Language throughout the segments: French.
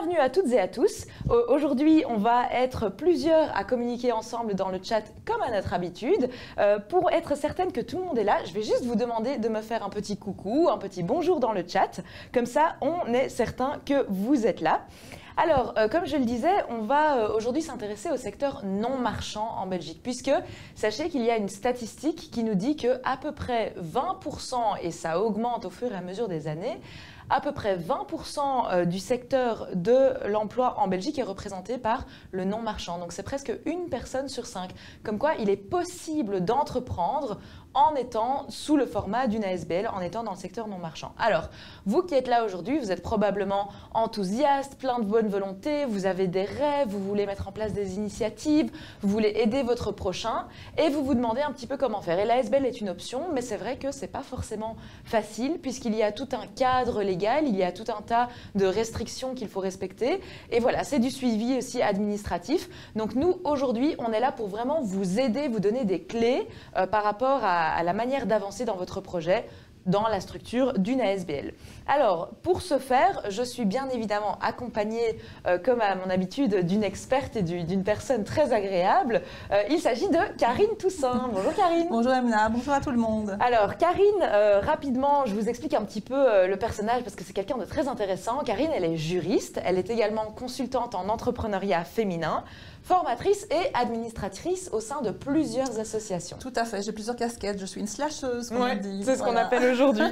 Bienvenue à toutes et à tous. Aujourd'hui, on va être plusieurs à communiquer ensemble dans le chat comme à notre habitude. Pour être certaine que tout le monde est là, je vais juste vous demander de me faire un petit coucou, un petit bonjour dans le chat. Comme ça, on est certain que vous êtes là. Alors, comme je le disais, on va aujourd'hui s'intéresser au secteur non marchand en Belgique, puisque sachez qu'il y a une statistique qui nous dit qu'à peu près 20%, et ça augmente au fur et à mesure des années, à peu près 20% du secteur de l'emploi en Belgique est représenté par le non marchand. Donc c'est presque une personne sur 5. Comme quoi, il est possible d'entreprendre en étant sous le format d'une ASBL, en étant dans le secteur non marchand. Alors, vous qui êtes là aujourd'hui, vous êtes probablement enthousiaste, plein de bonne volonté, vous avez des rêves, vous voulez mettre en place des initiatives, vous voulez aider votre prochain et vous vous demandez un petit peu comment faire. Et l'ASBL est une option, mais c'est vrai que c'est pas forcément facile puisqu'il y a tout un cadre légal, il y a tout un tas de restrictions qu'il faut respecter. Et voilà, c'est du suivi aussi administratif. Donc nous, aujourd'hui, on est là pour vraiment vous aider, vous donner des clés par rapport à la manière d'avancer dans votre projet dans la structure d'une ASBL. Alors, pour ce faire, je suis bien évidemment accompagnée, comme à mon habitude, d'une experte et d'une personne très agréable. Il s'agit de Karine Toussaint. Bonjour Karine. Bonjour Emna, bonjour à tout le monde. Alors Karine, rapidement, je vous explique un petit peu le personnage parce que c'est quelqu'un de très intéressant. Karine, elle est juriste, elle est également consultante en entrepreneuriat féminin, formatrice et administratrice au sein de plusieurs associations. Tout à fait, j'ai plusieurs casquettes, je suis une slasheuse, comme on dit. C'est ce qu'on appelle aujourd'hui.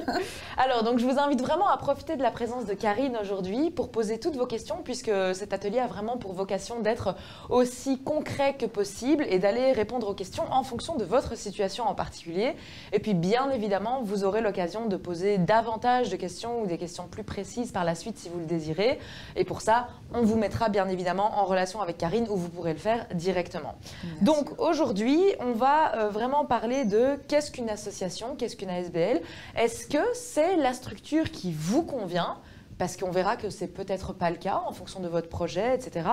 Alors, donc, je vous invite vraiment à profiter de la présence de Karine aujourd'hui pour poser toutes vos questions, puisque cet atelier a vraiment pour vocation d'être aussi concret que possible et d'aller répondre aux questions en fonction de votre situation en particulier. Et puis, bien évidemment, vous aurez l'occasion de poser davantage de questions ou des questions plus précises par la suite si vous le désirez. Et pour ça, on vous mettra bien évidemment en relation avec Karine où vous pourrez le faire directement. Merci. Donc, aujourd'hui, on va vraiment parler de qu'est-ce qu'une association, qu'est-ce qu'une ASBL. Est-ce que c'est la structure qui vous convient ? Parce qu'on verra que c'est peut-être pas le cas en fonction de votre projet, etc.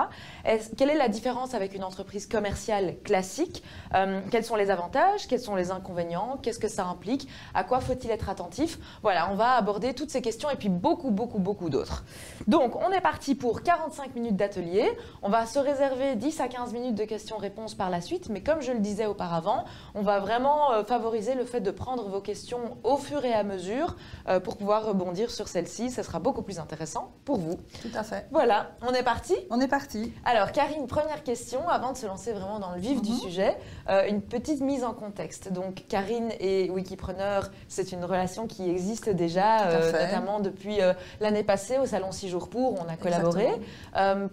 Quelle est la différence avec une entreprise commerciale classique ? Quels sont les avantages ? Quels sont les inconvénients ? Qu'est-ce que ça implique ? À quoi faut-il être attentif ? Voilà, on va aborder toutes ces questions et puis beaucoup d'autres. Donc, on est parti pour 45 minutes d'atelier. On va se réserver 10 à 15 minutes de questions-réponses par la suite. Mais comme je le disais auparavant, on va vraiment favoriser le fait de prendre vos questions au fur et à mesure pour pouvoir rebondir sur celles-ci. Ça sera beaucoup plus intéressant pour vous. Tout à fait. Voilà, on est parti ? On est parti. Alors Karine, première question, avant de se lancer vraiment dans le vif du sujet, une petite mise en contexte. Donc Karine et Wikipreneur, c'est une relation qui existe déjà, notamment depuis l'année passée au Salon 6 jours pour, on a collaboré.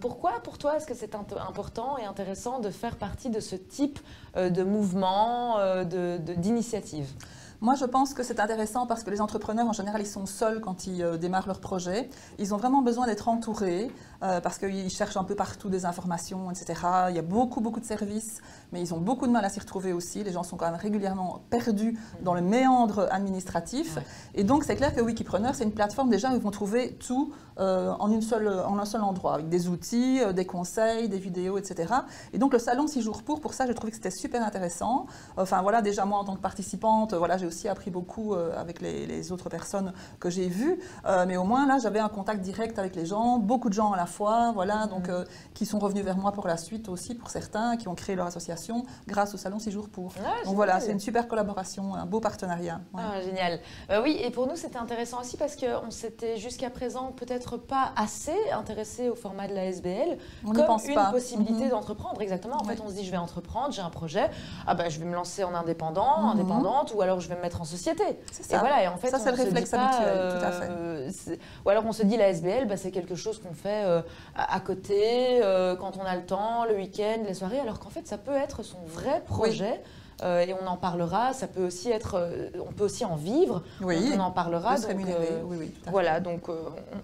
Pourquoi pour toi est-ce que c'est important et intéressant de faire partie de ce type de mouvement, d'initiative ? Moi, je pense que c'est intéressant parce que les entrepreneurs, en général, ils sont seuls quand ils démarrent leur projet. Ils ont vraiment besoin d'être entourés parce qu'ils cherchent un peu partout des informations, etc. Il y a beaucoup de services, mais ils ont beaucoup de mal à s'y retrouver aussi. Les gens sont quand même régulièrement perdus dans le méandre administratif. Ouais. Et donc, c'est clair que Wikipreneur, c'est une plateforme déjà où ils vont trouver tout en un seul endroit, avec des outils, des conseils, des vidéos, etc. Et donc, le salon 6 jours pour ça, j'ai trouvé que c'était super intéressant. Enfin, voilà, déjà, moi, en tant que participante, voilà, j'ai aussi appris beaucoup avec les autres personnes que j'ai vues, mais au moins là j'avais un contact direct avec les gens, beaucoup de gens à la fois, voilà, donc qui sont revenus vers moi pour la suite aussi, pour certains qui ont créé leur association grâce au Salon 6 jours pour. Donc voilà, c'est une super collaboration, un beau partenariat. Ouais. Ah, génial. Oui, et pour nous c'était intéressant aussi parce qu'on s'était jusqu'à présent peut-être pas assez intéressé au format de la SBL comme une possibilité d'entreprendre. Exactement, en fait on se dit je vais entreprendre, j'ai un projet, ah ben je vais me lancer en indépendante, ou alors je vais me mettre en société. C'est ça. Et voilà, et en fait, ça c'est le réflexe habituel, tout à fait. Ou alors on se dit la SBL, bah, c'est quelque chose qu'on fait à côté, quand on a le temps, le week-end, les soirées, alors qu'en fait ça peut être son vrai projet. Oui. Et on en parlera, ça peut aussi être, on peut aussi en vivre, oui, on en parlera. Donc, oui, voilà, donc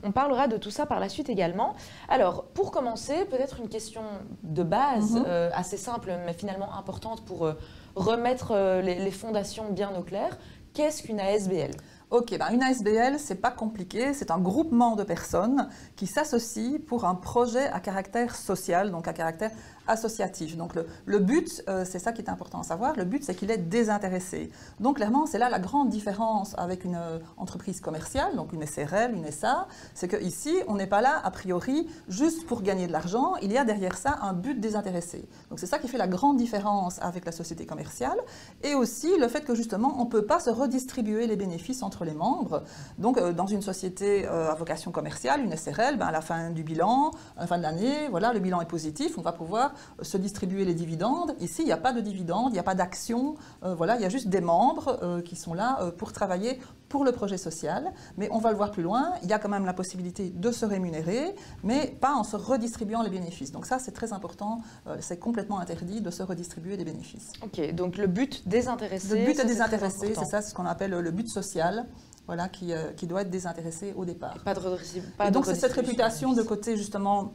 on parlera de tout ça par la suite également. Alors, pour commencer, peut-être une question de base, assez simple, mais finalement importante pour remettre les fondations bien au clair. Qu'est-ce qu'une ASBL ? Ok, ben une ASBL, c'est pas compliqué, c'est un groupement de personnes qui s'associent pour un projet à caractère social, donc à caractère associatif. Donc le but, c'est ça qui est important à savoir, le but c'est qu'il est désintéressé. Donc clairement, c'est là la grande différence avec une entreprise commerciale, donc une SRL, une SA, c'est qu'ici, on n'est pas là a priori juste pour gagner de l'argent, il y a derrière ça un but désintéressé. Donc c'est ça qui fait la grande différence avec la société commerciale et aussi le fait que justement, on ne peut pas se redistribuer les bénéfices entre les membres. Donc, dans une société à vocation commerciale, une SRL, ben, à la fin du bilan, à la fin de l'année, voilà, le bilan est positif, on va pouvoir se distribuer les dividendes. Ici, il n'y a pas de dividendes, il n'y a pas d'actions, voilà, il y a juste des membres qui sont là pour travailler pour le projet social. Mais on va le voir plus loin, il y a quand même la possibilité de se rémunérer, mais pas en se redistribuant les bénéfices. Donc ça, c'est très important, c'est complètement interdit de se redistribuer les bénéfices. Ok, donc le but désintéressé. Le but est désintéressé, c'est ça, c'est ce qu'on appelle le but social. Voilà, qui doit être désintéressé au départ. Et pas de et donc c'est cette réputation de côté justement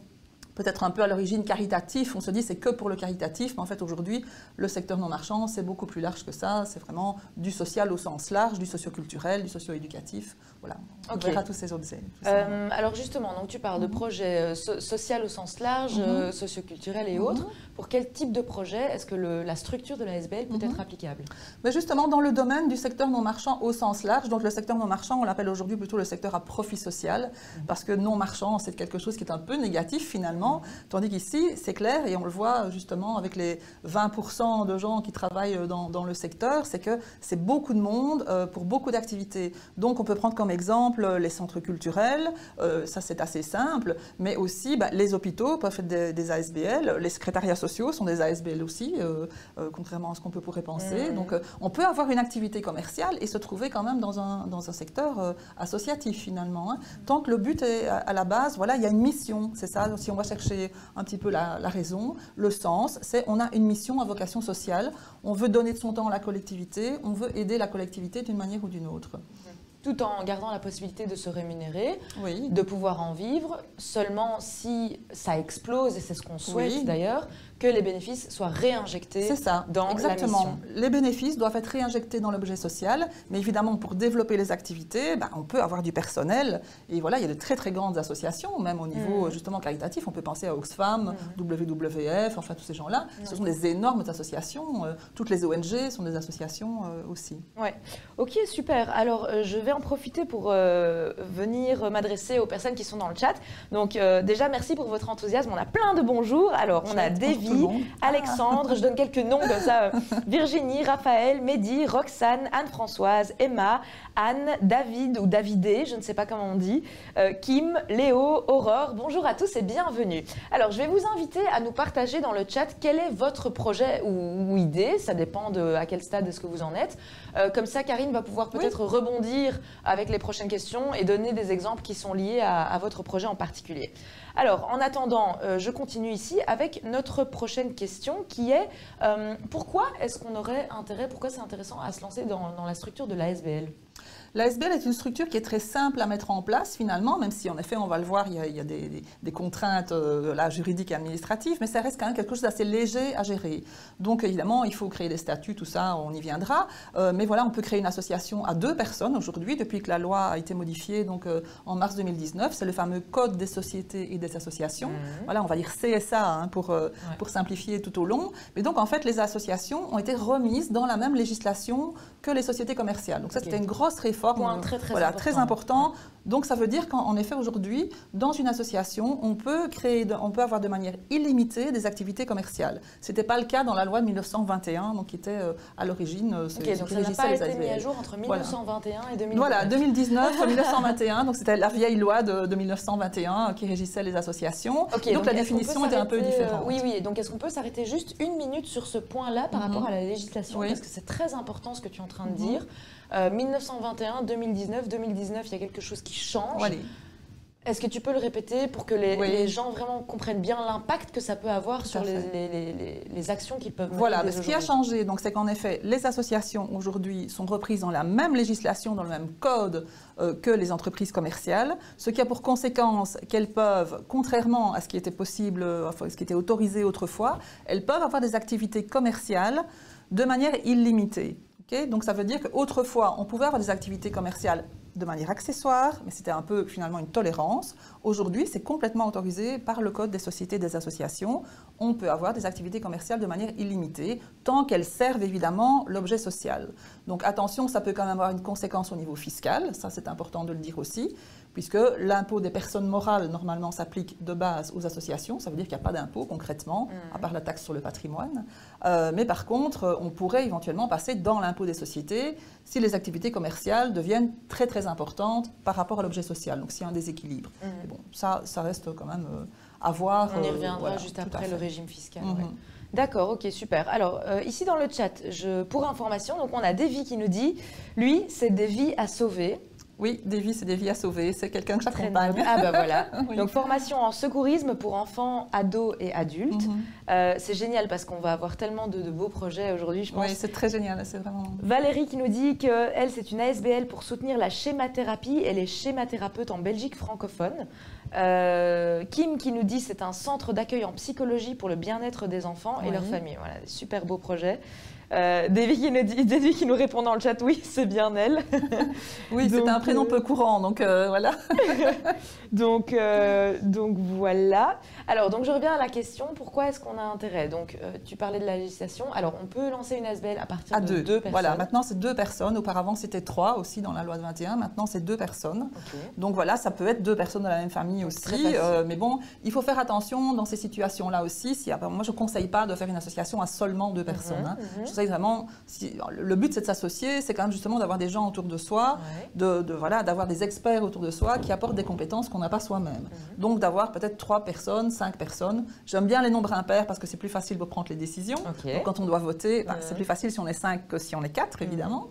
peut-être un peu à l'origine caritatif, on se dit c'est que pour le caritatif, mais en fait aujourd'hui le secteur non marchand c'est beaucoup plus large que ça, c'est vraiment du social au sens large, du socio-culturel, du socio-éducatif, voilà, on verra tous ces autres. Alors justement, donc tu parles de projet social au sens large, socio-culturel et autres, pour quel type de projet est-ce que la structure de la SBL peut être applicable? Mais justement dans le domaine du secteur non marchand au sens large, donc le secteur non marchand on l'appelle aujourd'hui plutôt le secteur à profit social, parce que non marchand c'est quelque chose qui est un peu négatif finalement. Tandis qu'ici, c'est clair, et on le voit justement avec les 20% de gens qui travaillent dans le secteur, c'est que c'est beaucoup de monde pour beaucoup d'activités. Donc on peut prendre comme exemple les centres culturels, ça c'est assez simple, mais aussi les hôpitaux peuvent être des ASBL, les secrétariats sociaux sont des ASBL aussi, contrairement à ce qu'on pourrait penser. Donc on peut avoir une activité commerciale et se trouver quand même dans un secteur associatif finalement. Hein. Tant que le but est à la base, voilà, il y a une mission, c'est ça, si on va chercher un petit peu la raison, le sens, c'est on a une mission à vocation sociale, on veut donner de son temps à la collectivité, on veut aider la collectivité d'une manière ou d'une autre. Tout en gardant la possibilité de se rémunérer, oui. de pouvoir en vivre, seulement si ça explose, et c'est ce qu'on souhaite d'ailleurs, que les bénéfices soient réinjectés dans la mission. Les bénéfices doivent être réinjectés dans l'objet social, mais évidemment pour développer les activités, on peut avoir du personnel, et voilà, il y a de très très grandes associations, même au niveau justement caritatif, on peut penser à Oxfam, WWF, enfin tous ces gens-là, ce sont des énormes associations, toutes les ONG sont des associations aussi. Ouais, ok, super. Alors je vais en profiter pour venir m'adresser aux personnes qui sont dans le chat. Donc déjà, merci pour votre enthousiasme. On a plein de bonjours. Alors, on a Davy, Alexandre, je donne quelques noms comme ça. Virginie, Raphaël, Mehdi, Roxane, Anne-Françoise, Emma, Anne, David ou Davidé, je ne sais pas comment on dit, Kim, Léo, Aurore. Bonjour à tous et bienvenue. Alors, je vais vous inviter à nous partager dans le chat quel est votre projet ou idée. Ça dépend à quel stade est-ce que vous en êtes. Comme ça, Karine va pouvoir peut-être rebondir avec les prochaines questions et donner des exemples qui sont liés à votre projet en particulier. Alors, en attendant, je continue ici avec notre prochaine question qui est pourquoi est-ce qu'on aurait intérêt, pourquoi c'est intéressant à se lancer dans la structure de l'ASBL ? L'ASBL est une structure qui est très simple à mettre en place finalement, même si en effet, on va le voir, il y a des contraintes juridiques et administratives, mais ça reste quand même quelque chose d'assez léger à gérer. Donc évidemment, il faut créer des statuts, tout ça, on y viendra. Mais voilà, on peut créer une association à 2 personnes aujourd'hui, depuis que la loi a été modifiée donc, en mars 2019. C'est le fameux Code des sociétés et des associations. Voilà, on va dire CSA pour simplifier tout au long. Mais donc en fait, les associations ont été remises dans la même législation que les sociétés commerciales. Donc ça, c'était une grosse réforme. Point très important. Donc ça veut dire qu'en effet aujourd'hui, dans une association, on peut avoir de manière illimitée des activités commerciales. Ce n'était pas le cas dans la loi de 1921, donc qui était à l'origine ce qui régissait les ASBL. Donc ça n'a pas été mis à jour entre 1921 et 2019. Voilà, 2019, 1921, donc c'était la vieille loi de 1921 qui régissait les associations. Donc la définition était un peu différente. Oui, donc est-ce qu'on peut s'arrêter juste une minute sur ce point-là par rapport à la législation, parce que c'est très important ce que tu es en train de dire. 1921, 2019, il y a quelque chose qui change. Est-ce que tu peux le répéter pour que les gens vraiment comprennent bien l'impact que ça peut avoir sur les actions qu'ils peuvent mener? Voilà, ce qui a changé, c'est qu'en effet, les associations aujourd'hui sont reprises dans la même législation, dans le même code que les entreprises commerciales, ce qui a pour conséquence qu'elles peuvent, contrairement à ce qui était possible, ce qui était autorisé autrefois, elles peuvent avoir des activités commerciales de manière illimitée. Okay, donc ça veut dire qu'autrefois, on pouvait avoir des activités commerciales de manière accessoire, mais c'était un peu finalement une tolérance. Aujourd'hui, c'est complètement autorisé par le Code des sociétés et des associations. On peut avoir des activités commerciales de manière illimitée, tant qu'elles servent évidemment l'objet social. Donc attention, ça peut quand même avoir une conséquence au niveau fiscal, ça c'est important de le dire aussi, puisque l'impôt des personnes morales, normalement, s'applique de base aux associations. Ça veut dire qu'il n'y a pas d'impôt, concrètement, à part la taxe sur le patrimoine. Mais par contre, on pourrait éventuellement passer dans l'impôt des sociétés si les activités commerciales deviennent très, très importantes par rapport à l'objet social. Donc, s'il y a un déséquilibre. Et bon, ça reste quand même à voir. On y reviendra voilà, juste après le régime fiscal. Ouais. D'accord, ok, super. Alors, ici dans le chat, pour information, donc on a Davy qui nous dit, lui, c'est des vies à sauver. Oui, des vies, c'est des vies à sauver. C'est quelqu'un que j'accompagne. Ah bah voilà. Oui. Donc formation en secourisme pour enfants, ados et adultes. C'est génial parce qu'on va avoir tellement de beaux projets aujourd'hui, je pense. Oui, c'est très génial. C'est vraiment... Valérie qui nous dit qu'elle, c'est une ASBL pour soutenir la schémathérapie et les schémathérapeutes en Belgique francophone. Kim qui nous dit c'est un centre d'accueil en psychologie pour le bien-être des enfants et leurs familles. Voilà, des super beaux projets. Davy qui nous répond dans le chat, oui, c'est bien elle. Oui, c'est un prénom peu courant, donc voilà. donc voilà. Alors, donc je reviens à la question, pourquoi est-ce qu'on a intérêt? Donc, tu parlais de la législation. Alors, on peut lancer une ASBL à partir de deux personnes. Voilà, maintenant c'est 2 personnes. Auparavant, c'était 3 aussi dans la loi de 21. Maintenant, c'est 2 personnes. Okay. Donc voilà, ça peut être 2 personnes de la même famille donc, aussi. Mais bon, il faut faire attention dans ces situations-là aussi. Moi, je ne conseille pas de faire une association à seulement 2 personnes. Je conseille vraiment, le but c'est de s'associer, c'est quand même justement d'avoir des gens autour de soi, voilà, d'avoir des experts autour de soi qui apportent des compétences qu'on n'a pas soi-même. Donc d'avoir peut-être 3 personnes, 5 personnes. J'aime bien les nombres impairs parce que c'est plus facile de prendre les décisions. Donc quand on doit voter, c'est plus facile si on est 5 que si on est 4, évidemment.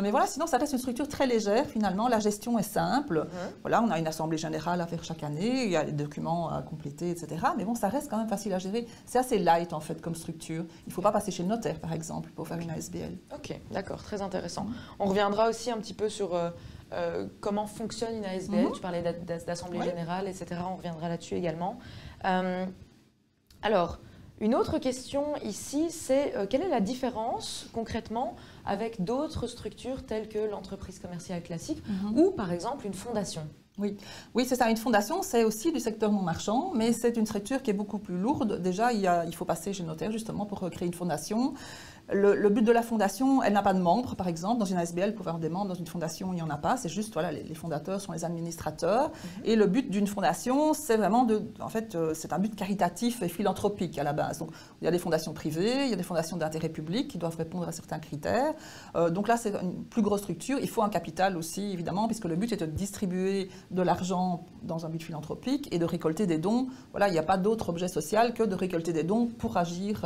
Mais voilà, sinon ça reste une structure très légère finalement. La gestion est simple. Voilà, on a une assemblée générale à faire chaque année, il y a des documents à compléter, etc. Mais bon, ça reste quand même facile à gérer. C'est assez light en fait comme structure. Il ne faut pas passer chez le notaire par exemple pour faire une ASBL. Ok, d'accord, très intéressant. On reviendra aussi un petit peu sur comment fonctionne une ASBL. Tu parlais d'assemblée générale, etc. On reviendra là-dessus également. Alors, une autre question ici, c'est quelle est la différence concrètement avec d'autres structures telles que l'entreprise commerciale classique ou par exemple une fondation? Oui, c'est ça. Une fondation, c'est aussi du secteur non marchand, mais c'est une structure qui est beaucoup plus lourde. Déjà, il faut passer chez le notaire justement pour créer une fondation. Le but de la fondation, elle n'a pas de membres, par exemple. Dans une ASBL, pour avoir des membres, dans une fondation, il n'y en a pas. C'est juste, voilà, les fondateurs sont les administrateurs. Et le but d'une fondation, c'est vraiment en fait, c'est un but caritatif et philanthropique à la base. Donc, il y a des fondations privées, il y a des fondations d'intérêt public qui doivent répondre à certains critères. Donc là, c'est une plus grosse structure. Il faut un capital aussi, évidemment, puisque le but est de distribuer de l'argent dans un but philanthropique et de récolter des dons. Voilà, il n'y a pas d'autre objet social que de récolter des dons pour agir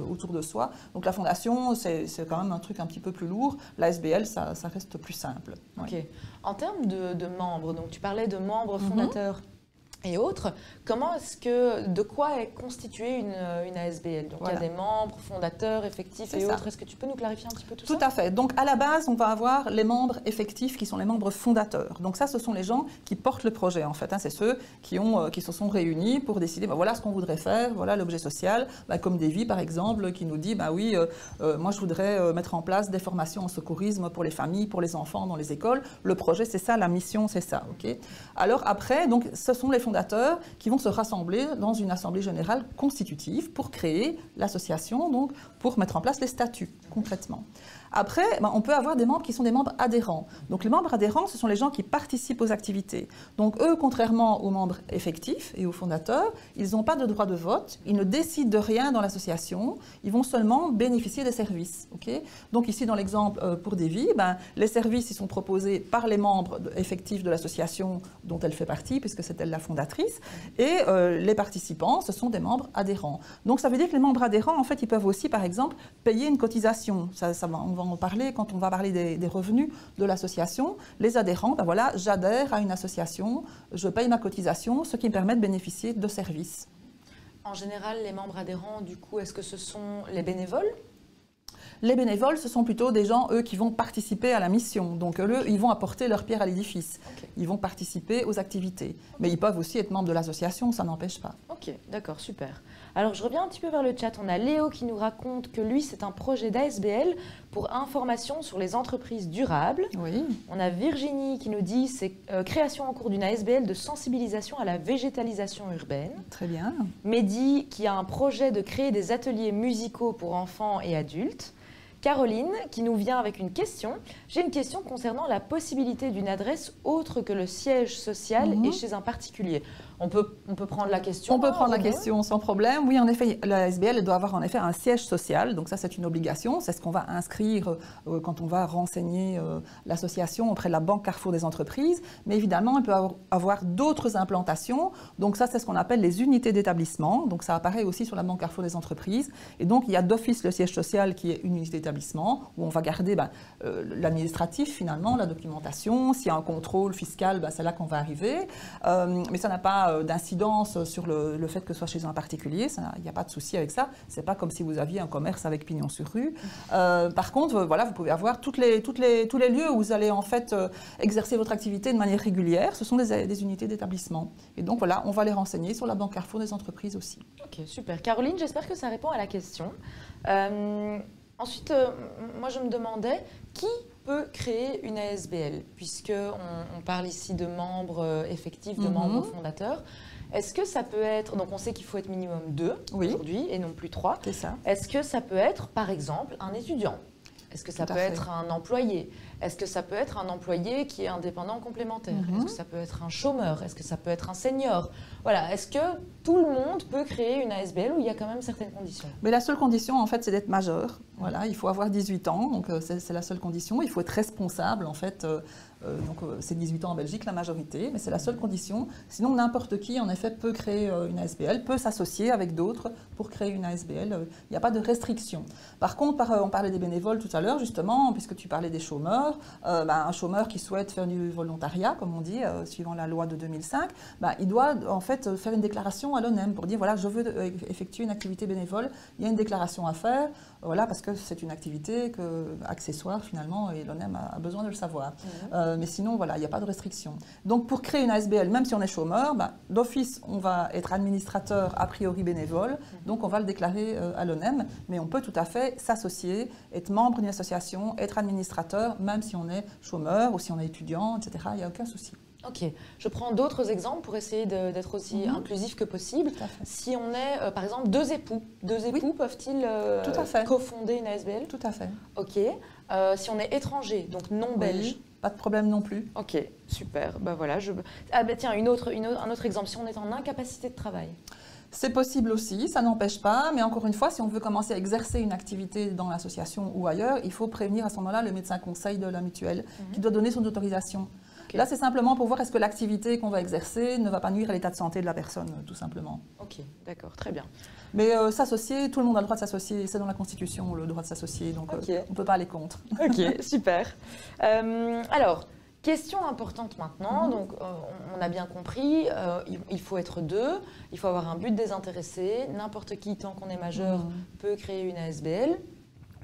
autour de soi. Donc la fondation, c'est quand même un truc un petit peu plus lourd. La SBL, ça reste plus simple. Ok. En termes de membres, donc tu parlais de membres fondateurs et autres, de quoi est constituée une ASBL? Donc il y a des membres, fondateurs, effectifs et autres. Est-ce que tu peux nous clarifier un petit peu tout ça? Tout à fait. Donc à la base, on va avoir les membres effectifs qui sont les membres fondateurs. Donc ça, ce sont les gens qui portent le projet en fait. C'est ceux qui se sont réunis pour décider, voilà ce qu'on voudrait faire, voilà l'objet social. Comme Davy par exemple, qui nous dit, moi je voudrais mettre en place des formations en secourisme pour les familles, pour les enfants dans les écoles. Le projet, c'est ça, la mission, c'est ça. Okay. Alors après, donc, ce sont les fondateurs qui vont se rassembler dans une assemblée générale constitutive pour créer l'association, donc pour mettre en place les statuts concrètement. Après, on peut avoir des membres qui sont des membres adhérents. Donc les membres adhérents, ce sont les gens qui participent aux activités. Donc eux, contrairement aux membres effectifs et aux fondateurs, ils n'ont pas de droit de vote, ils ne décident de rien dans l'association, ils vont seulement bénéficier des services. Okay. Donc ici, dans l'exemple pour Davy, les services ils sont proposés par les membres effectifs de l'association dont elle fait partie, puisque c'est elle la fondatrice, et les participants, ce sont des membres adhérents. Donc ça veut dire que les membres adhérents, en fait, ils peuvent aussi, par exemple, payer une cotisation. On va en parler quand on va parler des revenus de l'association. Les adhérents, voilà, j'adhère à une association, je paye ma cotisation, ce qui me permet de bénéficier de services. En général, les membres adhérents, du coup, est-ce que ce sont les bénévoles ? Les bénévoles, ce sont plutôt des gens, eux, qui vont participer à la mission. Donc, eux, ils vont apporter leur pierre à l'édifice. Okay. Ils vont participer aux activités. Mais ils peuvent aussi être membres de l'association, ça n'empêche pas. Ok, d'accord, super. Alors, je reviens un petit peu vers le chat. On a Léo qui nous raconte que lui, c'est un projet d'ASBL pour information sur les entreprises durables. Oui. On a Virginie qui nous dit c'est création en cours d'une ASBL de sensibilisation à la végétalisation urbaine. Très bien. Mehdi qui a un projet de créer des ateliers musicaux pour enfants et adultes. Caroline qui nous vient avec une question. J'ai une question concernant la possibilité d'une adresse autre que le siège social et chez un particulier. On peut prendre la question. On peut prendre la question sans problème. Oui, en effet, la ASBL doit avoir en effet un siège social. Donc ça, c'est une obligation. C'est ce qu'on va inscrire quand on va renseigner l'association auprès de la Banque Carrefour des entreprises. Mais évidemment, il peut avoir d'autres implantations. Donc ça, c'est ce qu'on appelle les unités d'établissement. Donc ça apparaît aussi sur la Banque Carrefour des entreprises. Et donc, il y a d'office le siège social qui est une unité d'établissement où on va garder l'administratif finalement, la documentation. S'il y a un contrôle fiscal, c'est là qu'on va arriver. Mais ça n'a pas d'incidence sur le fait que ce soit chez un particulier, il n'y a pas de souci avec ça. C'est pas comme si vous aviez un commerce avec pignon sur rue. Par contre, voilà, vous pouvez avoir tous les lieux où vous allez en fait exercer votre activité de manière régulière. Ce sont des unités d'établissement. Et donc voilà, on va les renseigner sur la Banque Carrefour des entreprises aussi. Ok, super. Caroline, j'espère que ça répond à la question. Ensuite, moi je me demandais qui peut créer une ASBL, puisqu'on parle ici de membres effectifs, de membres fondateurs. Est-ce que ça peut être, donc on sait qu'il faut être minimum 2 aujourd'hui et non plus 3. C'est ça. Est-ce que ça peut être, par exemple, un étudiant? Est-ce que ça peut être un employé? Est-ce que ça peut être un employé qui est indépendant complémentaire? Est-ce que ça peut être un chômeur? Est-ce que ça peut être un senior? Voilà, est-ce que tout le monde peut créer une ASBL ou il y a quand même certaines conditions? Mais la seule condition, en fait, c'est d'être majeur. Voilà, il faut avoir 18 ans, donc c'est la seule condition. Il faut être responsable, en fait. Donc c'est 18 ans en Belgique, la majorité, mais c'est la seule condition. Sinon, n'importe qui, en effet, peut créer une ASBL, peut s'associer avec d'autres pour créer une ASBL. Il n'y a pas de restriction. Par contre, on parlait des bénévoles tout à l'heure, justement, puisque tu parlais des chômeurs. Un chômeur qui souhaite faire du volontariat, comme on dit, suivant la loi de 2005, il doit, en fait, faire une déclaration à l'ONEM pour dire, voilà, je veux effectuer une activité bénévole. Il y a une déclaration à faire, voilà, parce que c'est une activité accessoire, finalement, et l'ONEM a besoin de le savoir. Mais sinon, voilà, il n'y a pas de restriction. Donc, pour créer une ASBL, même si on est chômeur, d'office, on va être administrateur a priori bénévole, donc on va le déclarer à l'ONEM, mais on peut tout à fait s'associer, être membre d'une association, être administrateur, même si on est chômeur ou si on est étudiant, etc. Il n'y a aucun souci. Ok, je prends d'autres exemples pour essayer d'être aussi inclusif que possible. Si on est, par exemple, deux époux peuvent-ils cofonder une ASBL? Tout à fait. Ok. Si on est étranger, donc non belge? Pas de problème non plus. Ok, super. Voilà, tiens, un autre exemple. Si on est en incapacité de travail? C'est possible aussi, ça n'empêche pas, mais encore une fois, si on veut commencer à exercer une activité dans l'association ou ailleurs, il faut prévenir à ce moment-là le médecin conseil de la mutuelle qui doit donner son autorisation. Okay. Là, c'est simplement pour voir est-ce que l'activité qu'on va exercer ne va pas nuire à l'état de santé de la personne, tout simplement. Ok, d'accord, très bien. Mais s'associer, tout le monde a le droit de s'associer, c'est dans la Constitution le droit de s'associer, donc on ne peut pas aller contre. Ok, super. Alors, question importante maintenant, donc on a bien compris, il faut être 2, il faut avoir un but désintéressé, n'importe qui, tant qu'on est majeur, peut créer une ASBL.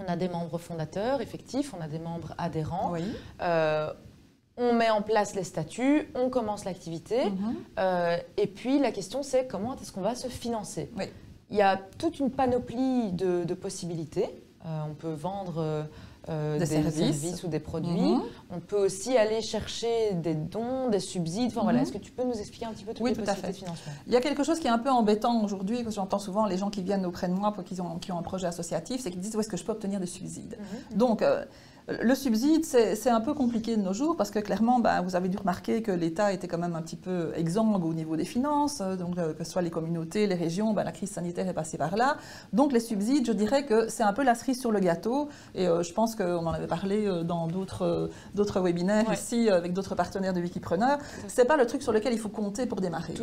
On a des membres fondateurs, effectifs, on a des membres adhérents. Oui. On met en place les statuts, on commence l'activité, et puis la question c'est comment est-ce qu'on va se financer? Oui. Il y a toute une panoplie de possibilités. On peut vendre des services ou des produits. On peut aussi aller chercher des dons, des subsides. Enfin, voilà. Est-ce que tu peux nous expliquer un petit peu toutes les possibilités de financement? Il y a quelque chose qui est un peu embêtant aujourd'hui, que j'entends souvent les gens qui viennent auprès de moi qui ont un projet associatif, c'est qu'ils disent où est-ce que je peux obtenir des subsides. Donc, le subside, c'est un peu compliqué de nos jours parce que clairement, vous avez dû remarquer que l'État était quand même un petit peu exsangue au niveau des finances, donc que ce soit les communautés, les régions, la crise sanitaire est passée par là. Donc les subsides, je dirais que c'est un peu la cerise sur le gâteau et je pense qu'on en avait parlé dans d'autres webinaires ici avec d'autres partenaires de Wikipreneur. C'est pas le truc sur lequel il faut compter pour démarrer.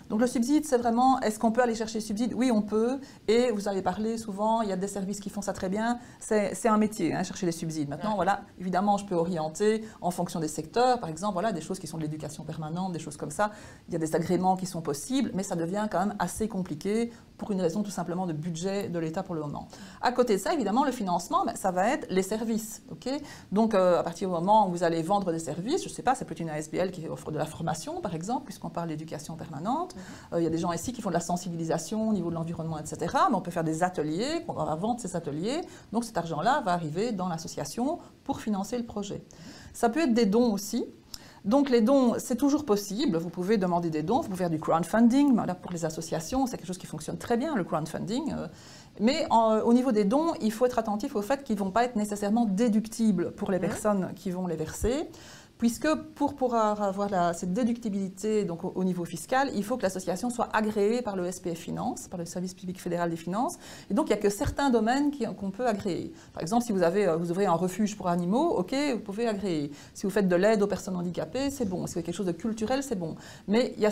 Donc le subside, c'est vraiment, est-ce qu'on peut aller chercher le subside? Oui, on peut. Et vous avez parlé souvent, il y a des services qui font ça très bien. C'est un métier, chercher les subsides. Maintenant, voilà, évidemment, je peux orienter en fonction des secteurs, par exemple, voilà, des choses qui sont de l'éducation permanente, des choses comme ça. Il y a des agréments qui sont possibles, mais ça devient quand même assez compliqué pour une raison tout simplement de budget de l'État pour le moment. À côté de ça, évidemment, le financement, ça va être les services. Okay, donc, à partir du moment où vous allez vendre des services, je ne sais pas, ça peut être une ASBL qui offre de la formation, par exemple, puisqu'on parle d'éducation permanente. Il y a des gens ici qui font de la sensibilisation au niveau de l'environnement, etc. Mais on peut faire des ateliers, on va vendre ces ateliers. Donc, cet argent-là va arriver dans l'association pour financer le projet. Ça peut être des dons aussi. Donc les dons, c'est toujours possible, vous pouvez demander des dons, vous pouvez faire du crowdfunding, là pour les associations, c'est quelque chose qui fonctionne très bien, le crowdfunding. Mais au niveau des dons, il faut être attentif au fait qu'ils ne vont pas être nécessairement déductibles pour les personnes qui vont les verser. Puisque pour pouvoir avoir cette déductibilité donc, au niveau fiscal, il faut que l'association soit agréée par le SPF Finance, par le Service public fédéral des finances. Et donc, il n'y a que certains domaines qu'on peut agréer. Par exemple, si vous ouvrez un refuge pour animaux, OK, vous pouvez agréer. Si vous faites de l'aide aux personnes handicapées, c'est bon. Si vous faites quelque chose de culturel, c'est bon. Mais il y a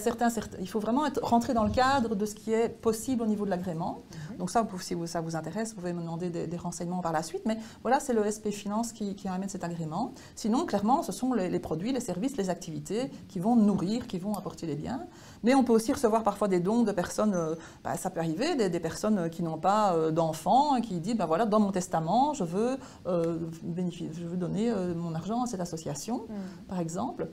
il faut vraiment rentrer dans le cadre de ce qui est possible au niveau de l'agrément. Donc ça, si ça vous intéresse, vous pouvez me demander des renseignements par la suite. Mais voilà, c'est le SPF Finance qui amène cet agrément. Sinon, clairement, ce sont les produits, les services, les activités qui vont nourrir, qui vont apporter les biens. Mais on peut aussi recevoir parfois des dons de personnes, ça peut arriver, des personnes qui n'ont pas d'enfants, qui disent, voilà, dans mon testament, je veux donner mon argent à cette association, par exemple.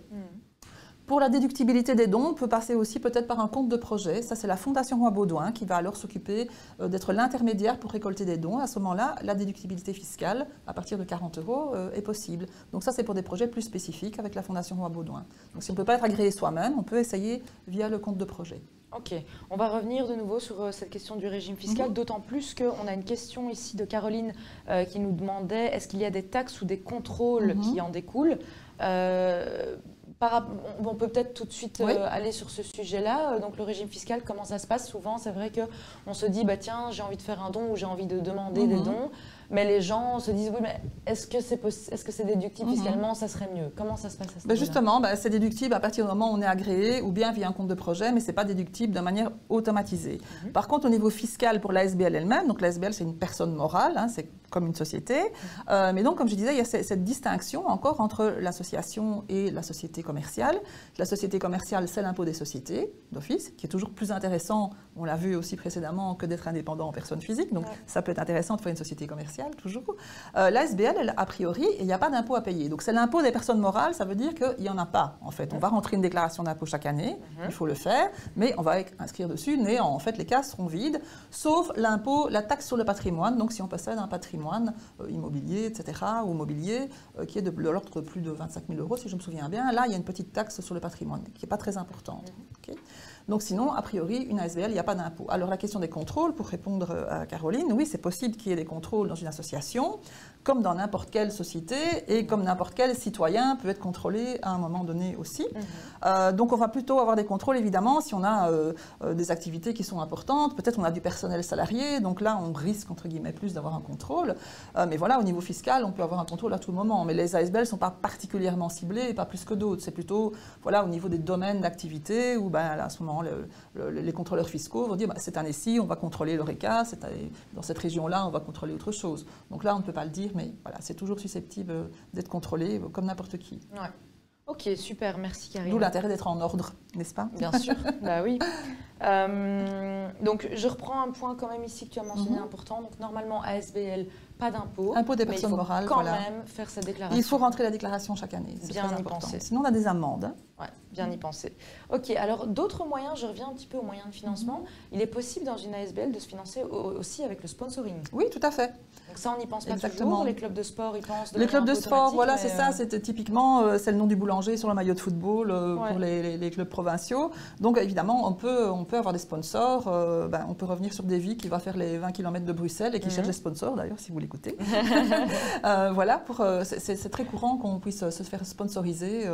Pour la déductibilité des dons, on peut passer aussi peut-être par un compte de projet. Ça, c'est la Fondation Roi Baudouin qui va alors s'occuper d'être l'intermédiaire pour récolter des dons. À ce moment-là, la déductibilité fiscale, à partir de 40 €, est possible. Donc ça, c'est pour des projets plus spécifiques avec la Fondation Roi Baudouin. Donc si on ne peut pas être agréé soi-même, on peut essayer via le compte de projet. Ok, on va revenir de nouveau sur cette question du régime fiscal, d'autant plus qu'on a une question ici de Caroline qui nous demandait est-ce qu'il y a des taxes ou des contrôles qui en découlent on peut peut-être tout de suite aller sur ce sujet-là. Donc le régime fiscal, comment ça se passe? Souvent, c'est vrai qu'on se dit, tiens, j'ai envie de faire un don ou j'ai envie de demander des dons. Mais les gens se disent, oui, mais est-ce que c'est déductible fiscalement? Ça serait mieux. Comment ça se passe à ce niveau-là? Justement, c'est déductible à partir du moment où on est agréé ou bien via un compte de projet, mais ce n'est pas déductible de manière automatisée. Par contre, au niveau fiscal pour l'ASBL elle-même, donc l'ASBL, c'est une personne morale, c'est comme une société. Mais donc, comme je disais, il y a cette distinction encore entre l'association et la société commerciale. La société commerciale, c'est l'impôt des sociétés, d'office, qui est toujours plus intéressant, on l'a vu aussi précédemment, que d'être indépendant en personne physique. Donc, ça peut être intéressant de faire une société commerciale, toujours. L'ASBL, a priori, il n'y a pas d'impôt à payer. Donc, c'est l'impôt des personnes morales, ça veut dire qu'il n'y en a pas, en fait. On va rentrer une déclaration d'impôt chaque année, il faut le faire, mais on va inscrire dessus, mais en fait, les cases seront vides, sauf l'impôt, la taxe sur le patrimoine. Donc, si on possède un patrimoine immobilier, etc., ou mobilier, qui est de l'ordre de plus de 25 000 €, si je me souviens bien, là, il y a une petite taxe sur le patrimoine, qui n'est pas très importante. Okay. Donc sinon, a priori, une ASBL, il n'y a pas d'impôt. Alors la question des contrôles, pour répondre à Caroline, oui, c'est possible qu'il y ait des contrôles dans une association, comme dans n'importe quelle société, et comme n'importe quel citoyen peut être contrôlé à un moment donné aussi. Donc on va plutôt avoir des contrôles, évidemment, si on a des activités qui sont importantes, peut-être on a du personnel salarié, donc là on risque, entre guillemets, plus d'avoir un contrôle. Mais voilà, au niveau fiscal, on peut avoir un contrôle à tout moment. Mais les ASBL ne sont pas particulièrement ciblés, et pas plus que d'autres. C'est plutôt voilà, au niveau des domaines d'activité, où à ce moment, les contrôleurs fiscaux vont dire cette année-ci, on va contrôler l'ORECA, dans cette région-là, on va contrôler autre chose. Donc là, on ne peut pas le dire, mais voilà, c'est toujours susceptible d'être contrôlé comme n'importe qui. Ouais. Ok, super, merci Karine. D'où l'intérêt d'être en ordre, n'est-ce pas? Bien sûr, bah oui. Donc je reprends un point quand même ici que tu as mentionné important. Donc normalement ASBL, pas d'impôt. Impôt des personnes morales, quand même faire sa déclaration. Il faut rentrer la déclaration chaque année, c'est bien très y important. penser. Sinon on a des amendes. Ouais, bien y penser. Ok, alors d'autres moyens, je reviens un petit peu aux moyens de financement. Il est possible dans une ASBL de se financer aussi avec le sponsoring. Oui, tout à fait. Donc ça, on n'y pense pas Exactement. toujours. Les clubs de sport, ils pensent. Les clubs de sport, voilà, c'est ça. C'était typiquement, c'est le nom du boulanger sur le maillot de football pour les clubs provinciaux. Donc évidemment, on peut avoir des sponsors. On peut revenir sur Davy qui va faire les 20 km de Bruxelles et qui cherche des sponsors, d'ailleurs, si vous l'écoutez. Voilà, c'est très courant qu'on puisse se faire sponsoriser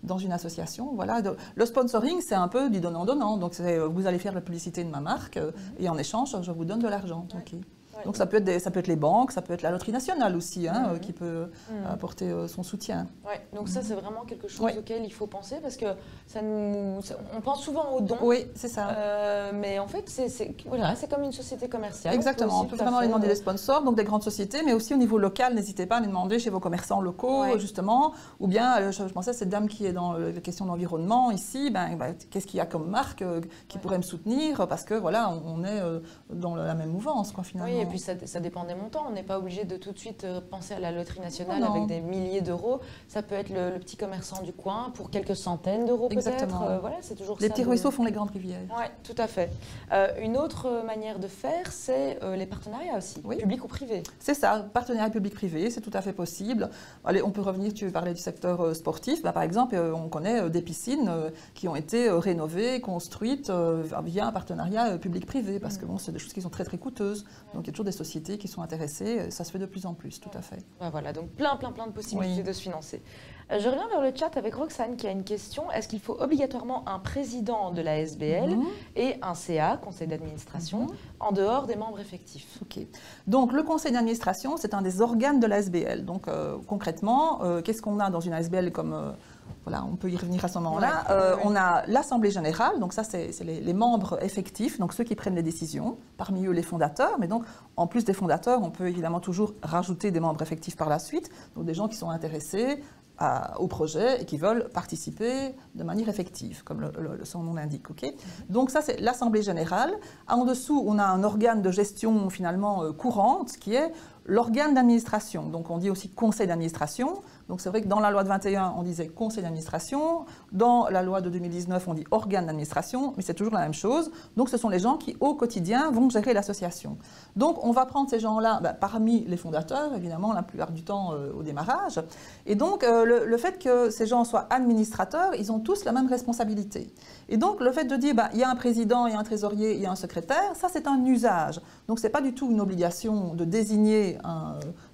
dans une association. Voilà. Le sponsoring, c'est un peu du donnant-donnant. Donc vous allez faire la publicité de ma marque et en échange, je vous donne de l'argent. Ouais. Okay. Ouais. Donc ça peut être les banques, ça peut être la Loterie nationale aussi, hein, qui peut apporter son soutien. Ouais, donc ça c'est vraiment quelque chose auquel il faut penser parce que on pense souvent aux dons. Oui, c'est ça. Mais en fait, c'est comme une société commerciale. Exactement, on peut vraiment aller demander des sponsors, donc des grandes sociétés, mais aussi au niveau local, n'hésitez pas à les demander chez vos commerçants locaux, justement. Ou bien, je pensais à cette dame qui est dans les questions d'environnement ici, qu'est-ce qu'il y a comme marque qui pourrait me soutenir, parce que voilà, on est dans la même mouvance, quoi, finalement. Oui, et puis ça dépend des montants. On n'est pas obligé de tout de suite penser à la loterie nationale avec des milliers d'euros. Ça peut être le petit commerçant du coin pour quelques centaines d'euros peut-être. Voilà, c'est toujours les petits ruisseaux font les grandes rivières. Oui, tout à fait. Une autre manière de faire, c'est les partenariats aussi, public ou privé. C'est ça, partenariat public-privé, c'est tout à fait possible. Allez, on peut revenir, tu parlais du secteur sportif. Par exemple, on connaît des piscines qui ont été rénovées, construites via un partenariat public-privé, parce que bon, c'est des choses qui sont très très coûteuses. Donc il y a toujours des sociétés qui sont intéressées, ça se fait de plus en plus, tout à fait. Voilà, donc plein de possibilités de se financer. Je reviens vers le chat avec Roxane qui a une question. Est-ce qu'il faut obligatoirement un président de la SBL et un CA, conseil d'administration, en dehors des membres effectifs? Ok. Donc le conseil d'administration, c'est un des organes de la SBL. Donc concrètement, qu'est-ce qu'on a dans une SBL comme... Voilà, on peut y revenir à ce moment-là. On a l'Assemblée générale, donc ça c'est les membres effectifs, donc ceux qui prennent les décisions, parmi eux les fondateurs, mais donc en plus des fondateurs, on peut évidemment toujours rajouter des membres effectifs par la suite, donc des gens qui sont intéressés au projet et qui veulent participer de manière effective, comme son nom l'indique. Okay, donc ça, c'est l'Assemblée générale. En dessous, on a un organe de gestion finalement courante qui est l'organe d'administration. Donc on dit aussi conseil d'administration. Donc c'est vrai que dans la loi de 21, on disait conseil d'administration. Dans la loi de 2019, on dit organe d'administration, mais c'est toujours la même chose. Donc ce sont les gens qui, au quotidien, vont gérer l'association. Donc on va prendre ces gens-là parmi les fondateurs, évidemment, la plupart du temps au démarrage. Et donc le fait que ces gens soient administrateurs, ils ont tous la même responsabilité. Et donc le fait de dire, il y a un président, il y a un trésorier, il y a un secrétaire, ça c'est un usage. Donc ce n'est pas du tout une obligation de désigner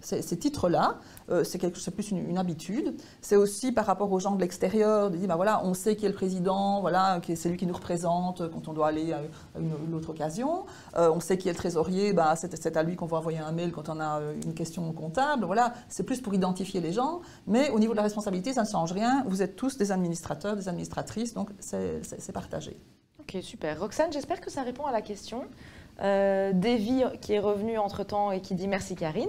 ces titres-là. C'est plus une habitude. C'est aussi par rapport aux gens de l'extérieur, de dire, voilà, on sait qui est le président, voilà, c'est lui qui nous représente quand on doit aller à une autre occasion. On sait qui est le trésorier, c'est à lui qu'on va envoyer un mail quand on a une question comptable. Voilà, c'est plus pour identifier les gens. Mais au niveau de la responsabilité, ça ne change rien. Vous êtes tous des administrateurs, des administratrices, donc c'est partagé. Ok, super. Roxane, j'espère que ça répond à la question. Davy qui est revenu entre-temps et qui dit merci Karine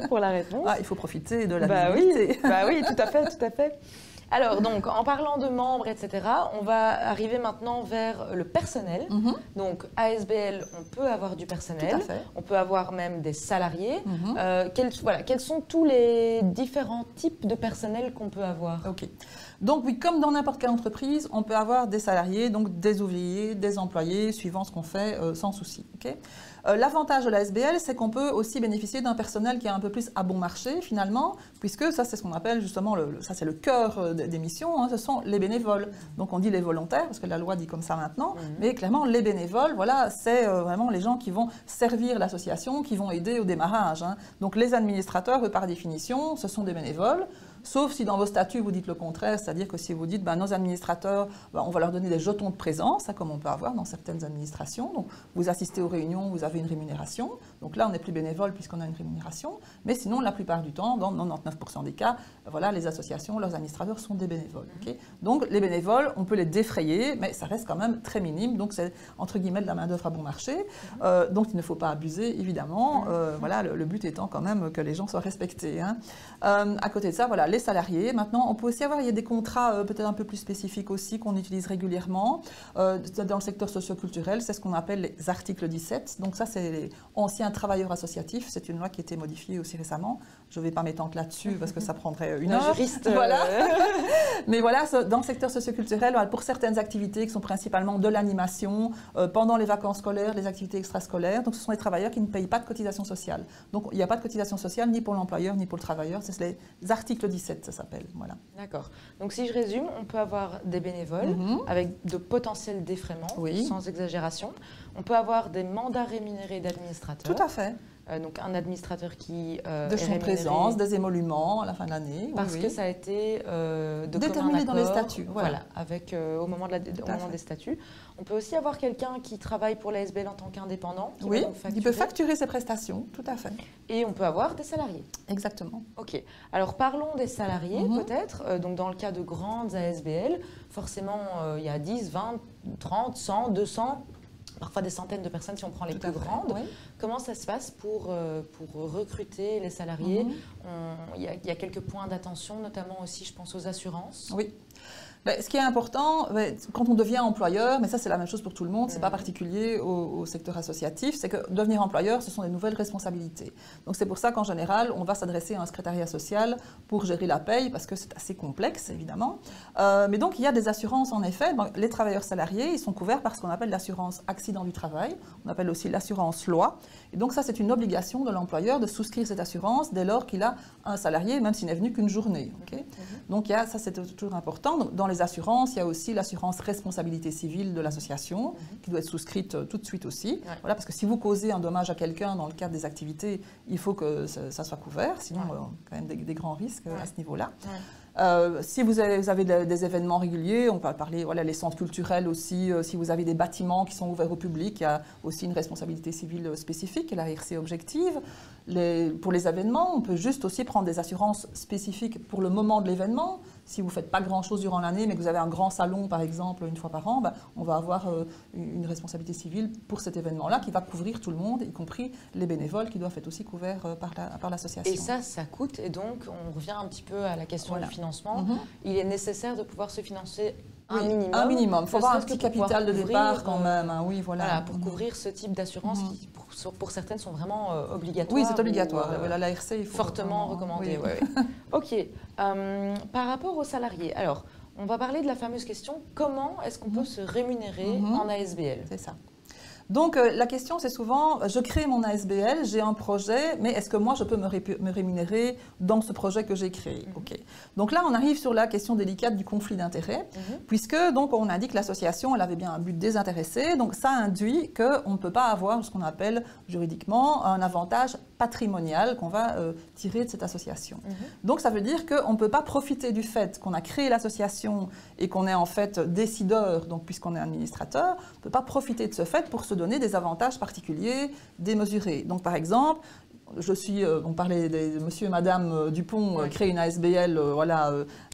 pour la réponse. Il faut profiter de la visibilité. Oui, tout à fait. Alors, donc, en parlant de membres, etc., on va arriver maintenant vers le personnel. Donc, ASBL, on peut avoir du personnel. Tout à fait. On peut avoir même des salariés. Quels sont tous les différents types de personnel qu'on peut avoir? Ok. Donc, oui, comme dans n'importe quelle entreprise, on peut avoir des salariés, donc des ouvriers, des employés, suivant ce qu'on fait, sans souci. Okay. L'avantage de la SBL, c'est qu'on peut aussi bénéficier d'un personnel qui est un peu plus à bon marché, finalement, puisque ça, c'est ce qu'on appelle justement, ça c'est le cœur des missions, hein, ce sont les bénévoles. Donc, on dit les volontaires, parce que la loi dit comme ça maintenant, mais clairement, les bénévoles, voilà, c'est vraiment les gens qui vont servir l'association, qui vont aider au démarrage. Hein. Donc, les administrateurs, eux, par définition, ce sont des bénévoles. Sauf si dans vos statuts, vous dites le contraire, c'est-à-dire que si vous dites nos administrateurs, on va leur donner des jetons de présence, comme on peut avoir dans certaines administrations. Donc, vous assistez aux réunions, vous avez une rémunération. Donc là, on n'est plus bénévole puisqu'on a une rémunération. Mais sinon, la plupart du temps, dans 99% des cas, voilà, les associations, leurs administrateurs sont des bénévoles. Okay. Donc, les bénévoles, on peut les défrayer, mais ça reste quand même très minime. Donc, c'est entre guillemets de la main-d'œuvre à bon marché. Donc, il ne faut pas abuser, évidemment. Voilà, le but étant quand même que les gens soient respectés. Hein. À côté de ça, voilà, les salariés. Maintenant, on peut aussi avoir, il y a des contrats peut-être un peu plus spécifiques aussi qu'on utilise régulièrement dans le secteur socio-culturel. C'est ce qu'on appelle les articles 17. Donc ça, c'est les anciens travailleurs associatifs. C'est une loi qui a été modifiée aussi récemment. Je ne vais pas m'étendre là-dessus parce que ça prendrait une heure. Juriste. Voilà. Mais voilà, dans le secteur socio-culturel, pour certaines activités qui sont principalement de l'animation, pendant les vacances scolaires, les activités extrascolaires, donc ce sont des travailleurs qui ne payent pas de cotisation sociale. Donc il n'y a pas de cotisation sociale ni pour l'employeur ni pour le travailleur. C'est les articles 17, ça s'appelle. Voilà. D'accord. Donc si je résume, on peut avoir des bénévoles avec de potentiels défraiements, sans exagération. On peut avoir des mandats rémunérés d'administrateurs. Tout à fait. donc un administrateur qui de son présence, des émoluments à la fin de l'année. Parce que ça a été déterminé dans les statuts. Voilà, avec, au moment des statuts. On peut aussi avoir quelqu'un qui travaille pour la SBL en tant qu'indépendant. Oui, il peut facturer ses prestations, tout à fait. Et on peut avoir des salariés. Exactement. Ok. Alors parlons des salariés peut-être. Donc dans le cas de grandes ASBL, forcément il y a 10, 20, 30, 100, 200... parfois des centaines de personnes si on prend les plus grandes. Oui. Comment ça se passe pour recruter les salariés? Il y a quelques points d'attention, notamment aussi, je pense, aux assurances. Oui. Ce qui est important, quand on devient employeur, mais ça c'est la même chose pour tout le monde, c'est pas particulier au secteur associatif, c'est que devenir employeur, ce sont des nouvelles responsabilités. Donc c'est pour ça qu'en général, on va s'adresser à un secrétariat social pour gérer la paye, parce que c'est assez complexe, évidemment. Mais donc il y a des assurances, en effet. Donc, les travailleurs salariés, ils sont couverts par ce qu'on appelle l'assurance accident du travail, on appelle aussi l'assurance loi. Et donc ça, c'est une obligation de l'employeur de souscrire cette assurance dès lors qu'il a un salarié, même s'il n'est venu qu'une journée. Okay. Donc ça, c'est toujours important. Donc, dans les assurances, il y a aussi l'assurance responsabilité civile de l'association qui doit être souscrite tout de suite aussi. Ouais. Voilà, parce que si vous causez un dommage à quelqu'un dans le cadre des activités, il faut que ça soit couvert, sinon quand même des grands risques à ce niveau-là. Ouais. Si vous avez des événements réguliers, on peut parler, voilà, les centres culturels aussi, si vous avez des bâtiments qui sont ouverts au public, il y a aussi une responsabilité civile spécifique, la RC objective. Pour les événements, on peut juste aussi prendre des assurances spécifiques pour le moment de l'événement. Si vous ne faites pas grand-chose durant l'année, mais que vous avez un grand salon, par exemple, une fois par an, on va avoir une responsabilité civile pour cet événement-là qui va couvrir tout le monde, y compris les bénévoles qui doivent être aussi couverts par l'association. Et ça coûte. Et donc, on revient un petit peu à la question du financement. Il est nécessaire de pouvoir se financer un minimum. Un minimum. Il faut avoir un petit capital de départ quand même. Oui, voilà. Pour couvrir ce type d'assurance qui, pour certaines, sont vraiment obligatoires. Oui, c'est obligatoire. La RC, il faut fortement recommandé. Oui. Ok. Par rapport aux salariés, alors, on va parler de la fameuse question, comment est-ce qu'on peut se rémunérer en ASBL? C'est ça. Donc la question c'est souvent, je crée mon ASBL, j'ai un projet, mais est-ce que moi je peux me rémunérer dans ce projet que j'ai créé? Okay. Donc là on arrive sur la question délicate du conflit d'intérêts, puisque donc on indique que l'association elle avait bien un but désintéressé, donc ça induit qu'on ne peut pas avoir ce qu'on appelle juridiquement un avantage patrimonial qu'on va tirer de cette association. Donc ça veut dire qu'on ne peut pas profiter du fait qu'on a créé l'association et qu'on est en fait décideur, donc puisqu'on est administrateur, on ne peut pas profiter de ce fait pour se donner des avantages particuliers démesurés. Donc par exemple, on parlait de monsieur et madame Dupont créent une ASBL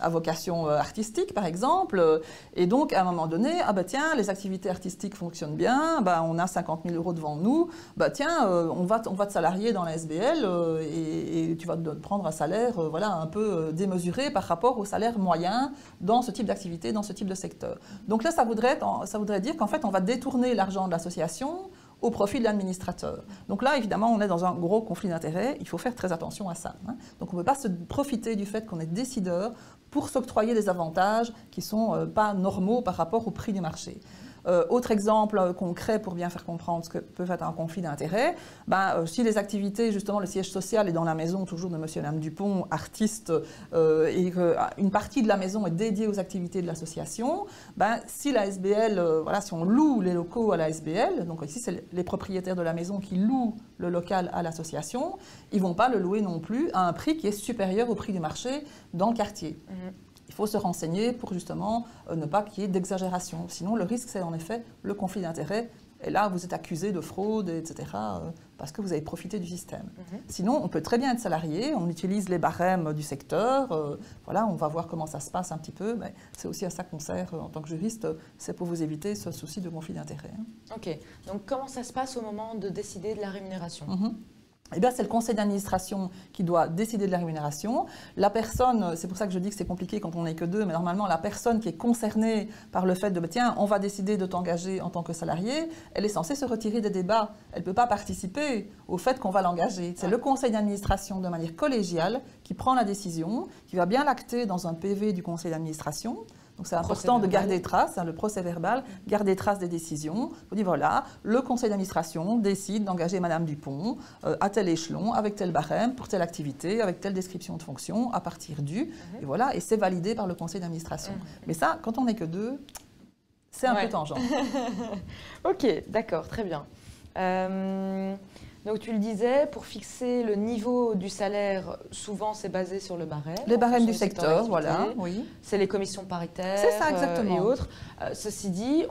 à vocation artistique par exemple, et donc à un moment donné, tiens, les activités artistiques fonctionnent bien, on a 50 000 € devant nous, tiens, on va te salarier dans l'ASBL et tu vas te prendre un salaire un peu démesuré par rapport au salaire moyen dans ce type d'activité, dans ce type de secteur. Donc là, ça voudrait dire qu'en fait, on va détourner l'argent de l'association au profit de l'administrateur. Donc là, évidemment, on est dans un gros conflit d'intérêts. Il faut faire très attention à ça. Donc on ne peut pas se profiter du fait qu'on est décideur pour s'octroyer des avantages qui ne sont pas normaux par rapport au prix du marché. Autre exemple concret pour bien faire comprendre ce que peut être un conflit d'intérêts, si les activités, justement le siège social est dans la maison toujours de monsieur et madame Dupont, artistes, et qu'une partie de la maison est dédiée aux activités de l'association, si la SBL, si on loue les locaux à la SBL, donc ici c'est les propriétaires de la maison qui louent le local à l'association, ils ne vont pas le louer non plus à un prix qui est supérieur au prix du marché dans le quartier. Il faut se renseigner pour justement ne pas qu'il y ait d'exagération. Sinon, le risque, c'est en effet le conflit d'intérêts. Et là, vous êtes accusé de fraude, etc., parce que vous avez profité du système. Sinon, on peut très bien être salarié, on utilise les barèmes du secteur, on va voir comment ça se passe un petit peu, mais c'est aussi à ça qu'on sert en tant que juriste, c'est pour vous éviter ce souci de conflit d'intérêts. Ok, donc comment ça se passe au moment de décider de la rémunération? C'est le conseil d'administration qui doit décider de la rémunération. La personne, c'est pour ça que je dis que c'est compliqué quand on n'est que deux, mais normalement, la personne qui est concernée par le fait de, tiens, on va décider de t'engager en tant que salarié, elle est censée se retirer des débats. Elle ne peut pas participer au fait qu'on va l'engager. C'est le conseil d'administration, de manière collégiale, qui prend la décision, qui va bien l'acter dans un PV du conseil d'administration. Donc c'est important de garder trace, le procès verbal, garder trace des décisions. On dit voilà, le conseil d'administration décide d'engager Madame Dupont à tel échelon, avec tel barème, pour telle activité, avec telle description de fonction, à partir du. Et voilà, et c'est validé par le conseil d'administration. Mais ça, quand on n'est que deux, c'est un peu tangent. Ok, d'accord, très bien. Donc tu le disais, pour fixer le niveau du salaire, souvent c'est basé sur le barème. Les barèmes du secteur, voilà. Oui. C'est les commissions paritaires C'est ça, exactement. Et autres. Ceci dit,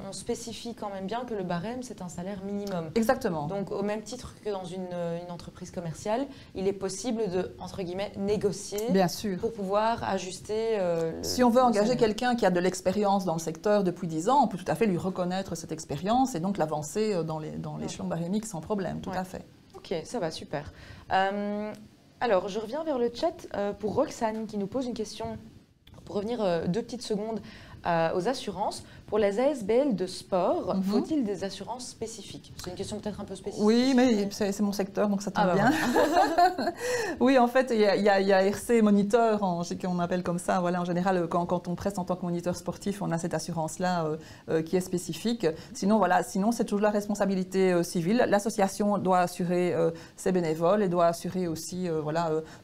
on spécifie quand même bien que le barème, c'est un salaire minimum. Exactement. Donc au même titre que dans une entreprise commerciale, il est possible de, entre guillemets, négocier. Bien sûr. Pour pouvoir ajuster si on veut engager quelqu'un qui a de l'expérience dans le secteur depuis 10 ans, on peut tout à fait lui reconnaître cette expérience et donc l'avancer dans l'échelon barémique sans problème, tout à fait. Ok, ça va, super. Alors, je reviens vers le chat pour Roxane qui nous pose une question, pour revenir 2 petites secondes aux assurances. Pour les ASBL de sport, faut-il des assurances spécifiques? C'est une question peut-être un peu spécifique. Oui, mais c'est mon secteur, donc ça tombe bien. Voilà. Oui, en fait, il y a RC Moniteur, qu'on appelle comme ça. Voilà, en général, quand on preste en tant que moniteur sportif, on a cette assurance-là qui est spécifique. Sinon, voilà, c'est toujours la responsabilité civile. L'association doit assurer ses bénévoles et doit assurer aussi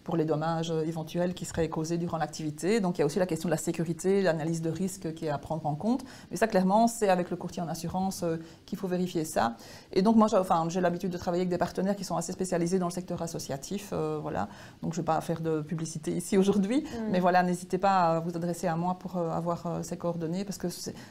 pour les dommages éventuels qui seraient causés durant l'activité. Donc, il y a aussi la question de la sécurité, l'analyse de risque qui est à prendre en compte. Mais ça, clairement, c'est avec le courtier en assurance qu'il faut vérifier ça. Et donc, moi, j'ai l'habitude de travailler avec des partenaires qui sont assez spécialisés dans le secteur associatif. Voilà. Donc, je ne vais pas faire de publicité ici aujourd'hui. Mais voilà, n'hésitez pas à vous adresser à moi pour avoir ces coordonnées. Parce que,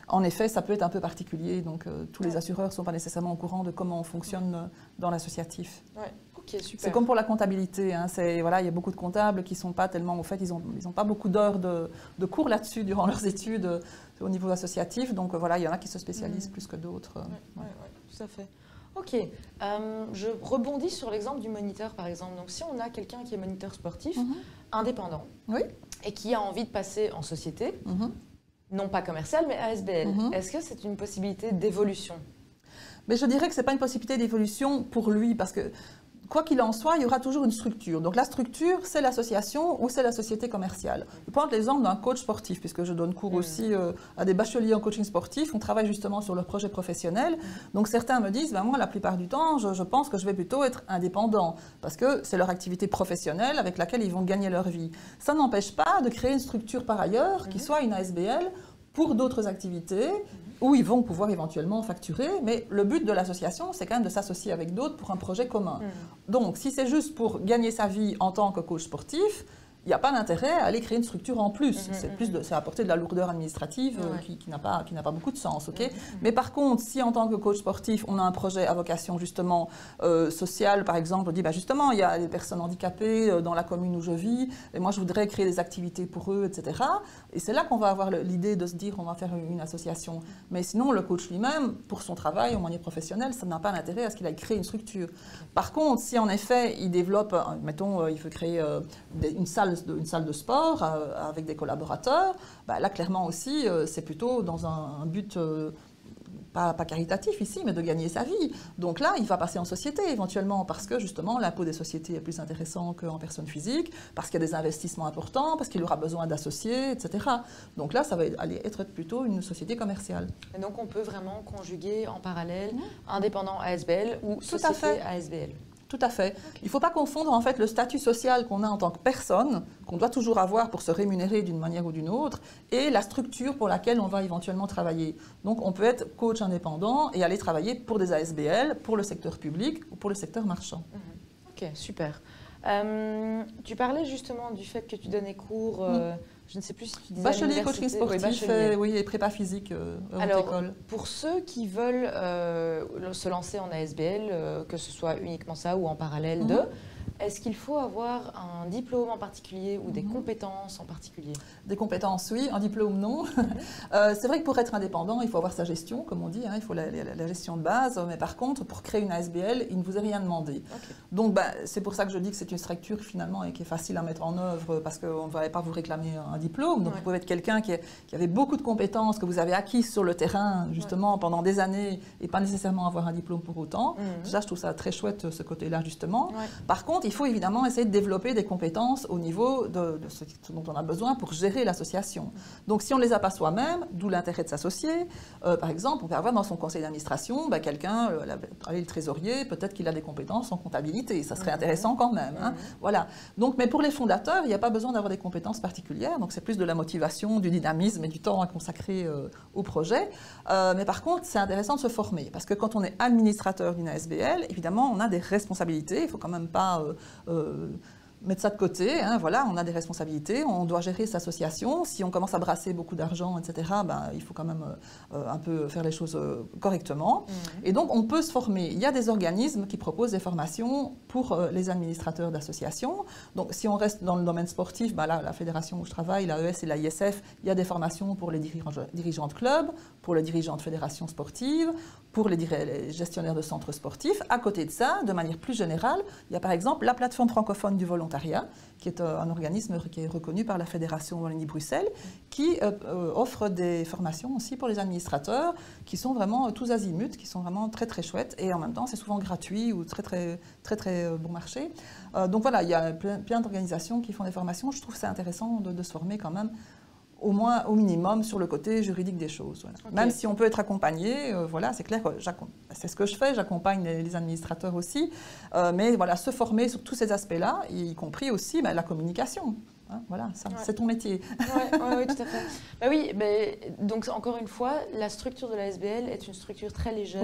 en effet, ça peut être un peu particulier. Donc, tous les assureurs ne sont pas nécessairement au courant de comment on fonctionne dans l'associatif. Ouais. Okay, c'est comme pour la comptabilité. Hein. Voilà, il y a beaucoup de comptables qui ne sont pas tellement... En fait, ils n'ont pas beaucoup d'heures de cours là-dessus durant leurs études au niveau associatif. Donc voilà, il y en a qui se spécialisent plus que d'autres. Oui, tout à fait. Ok. Je rebondis sur l'exemple du moniteur, par exemple. Donc si on a quelqu'un qui est moniteur sportif, indépendant, et qui a envie de passer en société, non pas commerciale, mais ASBL, est-ce que c'est une possibilité d'évolution? Mais je dirais que ce n'est pas une possibilité d'évolution pour lui, parce que quoi qu'il en soit, il y aura toujours une structure. Donc la structure, c'est l'association ou c'est la société commerciale. Je prends l'exemple d'un coach sportif, puisque je donne cours aussi à des bacheliers en coaching sportif. On travaille justement sur leur projet professionnel. Donc certains me disent, moi, la plupart du temps, je pense que je vais plutôt être indépendant, parce que c'est leur activité professionnelle avec laquelle ils vont gagner leur vie. Ça n'empêche pas de créer une structure par ailleurs, qui soit une ASBL, pour d'autres activités, où ils vont pouvoir éventuellement facturer, mais le but de l'association, c'est quand même de s'associer avec d'autres pour un projet commun. Donc, si c'est juste pour gagner sa vie en tant que coach sportif, il n'y a pas d'intérêt à aller créer une structure en plus. C'est apporter de la lourdeur administrative qui n'a pas beaucoup de sens. Mais par contre, si en tant que coach sportif, on a un projet à vocation justement sociale, par exemple, on dit justement, il y a des personnes handicapées dans la commune où je vis, et moi je voudrais créer des activités pour eux, etc. Et c'est là qu'on va avoir l'idée de se dire, on va faire une association. Mais sinon, le coach lui-même, pour son travail en manière professionnelle, ça n'a pas d'intérêt à ce qu'il aille créer une structure. Par contre, si en effet, il développe, mettons, il veut créer une salle de sport avec des collaborateurs, là clairement aussi c'est plutôt dans un but pas caritatif ici, mais de gagner sa vie. Donc là, il va passer en société éventuellement parce que justement l'impôt des sociétés est plus intéressant qu'en personne physique, parce qu'il y a des investissements importants, parce qu'il aura besoin d'associés, etc. Donc là, ça va aller être plutôt une société commerciale. Et donc on peut vraiment conjuguer en parallèle indépendant ASBL ou société ASBL. Tout à fait. Il ne faut pas confondre en fait le statut social qu'on a en tant que personne, qu'on doit toujours avoir pour se rémunérer d'une manière ou d'une autre, et la structure pour laquelle on va éventuellement travailler. Donc on peut être coach indépendant et aller travailler pour des ASBL, pour le secteur public ou pour le secteur marchand. Ok, super. Tu parlais justement du fait que tu donnais cours, je ne sais plus si tu disais bachelier coaching sportif, et prépa physique Alors, école. Pour ceux qui veulent se lancer en ASBL, que ce soit uniquement ça ou en parallèle de, est-ce qu'il faut avoir un diplôme en particulier ou des compétences en particulier? Des compétences, oui. Un diplôme, non. C'est vrai que pour être indépendant, il faut avoir sa gestion, comme on dit. Il faut la gestion de base. Mais par contre, pour créer une ASBL, il ne vous est rien demandé. Donc, c'est pour ça que je dis que c'est une structure finalement et qui est facile à mettre en œuvre parce qu'on ne va pas vous réclamer un diplôme. Donc, vous pouvez être quelqu'un qui avait beaucoup de compétences que vous avez acquises sur le terrain, justement, pendant des années et pas nécessairement avoir un diplôme pour autant. Déjà, je trouve ça très chouette, ce côté-là, justement. Par contre, il faut évidemment essayer de développer des compétences au niveau de ce dont on a besoin pour gérer l'association. Donc si on ne les a pas soi-même, d'où l'intérêt de s'associer. Par exemple, on peut avoir dans son conseil d'administration quelqu'un, le trésorier, peut-être qu'il a des compétences en comptabilité. Ça serait intéressant quand même. Hein. Voilà. Donc, mais pour les fondateurs, il n'y a pas besoin d'avoir des compétences particulières. Donc c'est plus de la motivation, du dynamisme et du temps à consacrer au projet. Mais par contre, c'est intéressant de se former. Parce que quand on est administrateur d'une ASBL, évidemment, on a des responsabilités. Il ne faut quand même pas mettre ça de côté. Hein, voilà, on a des responsabilités. On doit gérer cette association. Si on commence à brasser beaucoup d'argent, etc., il faut quand même un peu faire les choses correctement. Et donc, on peut se former. Il y a des organismes qui proposent des formations pour les administrateurs d'associations. Donc, si on reste dans le domaine sportif, là, la fédération où je travaille, l'AES et l'AISF, il y a des formations pour les dirigeants de clubs, pour les dirigeants de fédérations sportives, pour les gestionnaires de centres sportifs. À côté de ça, de manière plus générale, il y a par exemple la plateforme francophone du volontariat, qui est un organisme qui est reconnu par la Fédération Wallonie-Bruxelles, qui offre des formations aussi pour les administrateurs, qui sont vraiment tous azimuts, qui sont vraiment très très chouettes, et en même temps c'est souvent gratuit ou très bon marché. Donc voilà, il y a plein d'organisations qui font des formations. Je trouve que c'est intéressant de se former quand même, au moins au minimum sur le côté juridique des choses. Voilà. Okay. Même si on peut être accompagné, voilà, c'est clair que c'est ce que je fais, j'accompagne les administrateurs aussi, mais voilà, se former sur tous ces aspects-là, y compris aussi la communication. Hein, voilà, c'est ton métier. Oui, tout à fait. Oui, donc encore une fois, la structure de la SBL est une structure très légère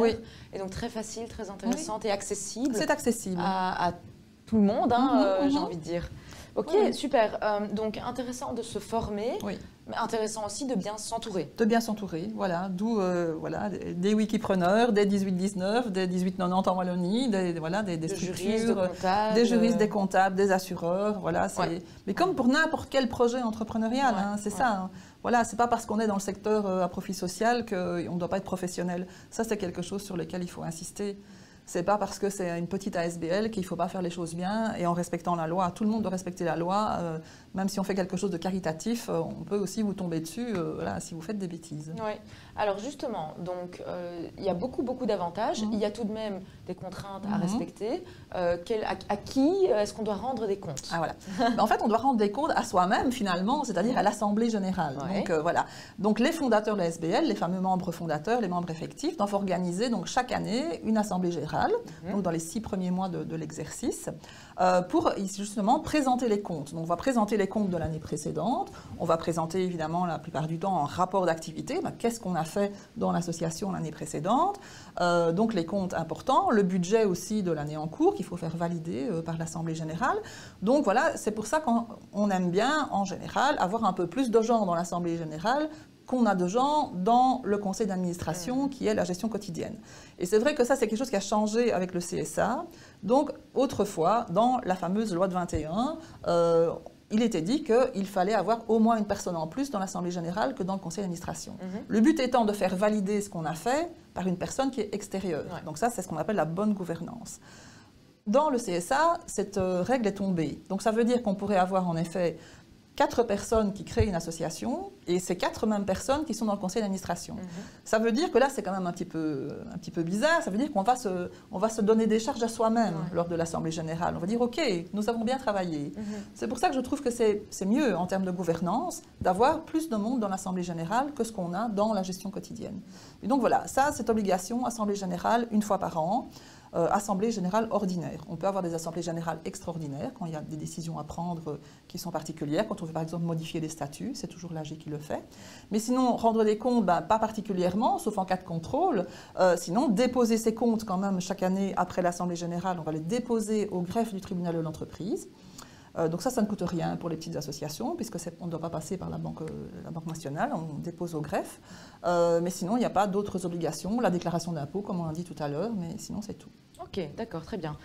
et donc très facile, très intéressante et accessible. C'est accessible. À tout le monde, hein, j'ai envie de dire. Ok, super. Donc intéressant de se former, mais intéressant aussi de bien s'entourer. De bien s'entourer, voilà. D'où des wikipreneurs, des 18-19, des 18-90 en Wallonie, des structures, des juristes, des comptables, des assureurs, voilà. Mais comme pour n'importe quel projet entrepreneurial, c'est ça. Hein. Voilà, c'est pas parce qu'on est dans le secteur à profit social qu'on ne doit pas être professionnel. Ça, c'est quelque chose sur lequel il faut insister. C'est pas parce que c'est une petite ASBL qu'il ne faut pas faire les choses bien et en respectant la loi. Tout le monde doit respecter la loi. Même si on fait quelque chose de caritatif, on peut aussi vous tomber dessus si vous faites des bêtises. Oui. Alors justement, donc il y a beaucoup d'avantages. Il y a tout de même des contraintes à respecter. À qui est-ce qu'on doit rendre des comptes? Voilà. En fait, on doit rendre des comptes à soi-même finalement, c'est-à-dire à l'Assemblée générale. Donc voilà. Donc les fondateurs de la SBL, les fameux membres fondateurs, les membres effectifs, doivent organiser donc chaque année une Assemblée générale. Donc dans les 6 premiers mois de l'exercice, pour justement présenter les comptes. Donc on va présenter les comptes de l'année précédente, on va présenter évidemment la plupart du temps un rapport d'activité, qu'est-ce qu'on a fait dans l'association l'année précédente, donc les comptes importants, le budget aussi de l'année en cours qu'il faut faire valider par l'Assemblée générale. Donc voilà, c'est pour ça qu'on aime bien en général avoir un peu plus de gens dans l'Assemblée générale qu'on a de gens dans le conseil d'administration qui est la gestion quotidienne. Et c'est vrai que ça, c'est quelque chose qui a changé avec le CSA. Donc, autrefois, dans la fameuse loi de 21, il était dit qu'il fallait avoir au moins une personne en plus dans l'Assemblée générale que dans le conseil d'administration. Le but étant de faire valider ce qu'on a fait par une personne qui est extérieure. Donc ça, c'est ce qu'on appelle la bonne gouvernance. Dans le CSA, cette règle est tombée. Donc ça veut dire qu'on pourrait avoir en effet 4 personnes qui créent une association et ces 4 mêmes personnes qui sont dans le conseil d'administration. Ça veut dire que là, c'est quand même un petit peu bizarre. Ça veut dire qu'on va se donner des charges à soi-même lors de l'Assemblée générale. On va dire, OK, nous avons bien travaillé. C'est pour ça que je trouve que c'est mieux en termes de gouvernance d'avoir plus de monde dans l'Assemblée générale que ce qu'on a dans la gestion quotidienne. Et donc voilà, ça, cette obligation, Assemblée générale, 1 fois par an. Assemblée générale ordinaire. On peut avoir des assemblées générales extraordinaires quand il y a des décisions à prendre qui sont particulières. Quand on veut par exemple modifier les statuts, c'est toujours l'AG qui le fait. Mais sinon, rendre des comptes, pas particulièrement, sauf en cas de contrôle. Sinon, déposer ces comptes quand même chaque année après l'Assemblée générale, on va les déposer au greffe du tribunal de l'entreprise. Donc ça ne coûte rien pour les petites associations, puisqu'on ne doit pas passer par la Banque nationale, on dépose au greffe. Mais sinon, il n'y a pas d'autres obligations. La déclaration d'impôt, comme on l'a dit tout à l'heure, mais sinon, c'est tout. Ok, d'accord, très bien.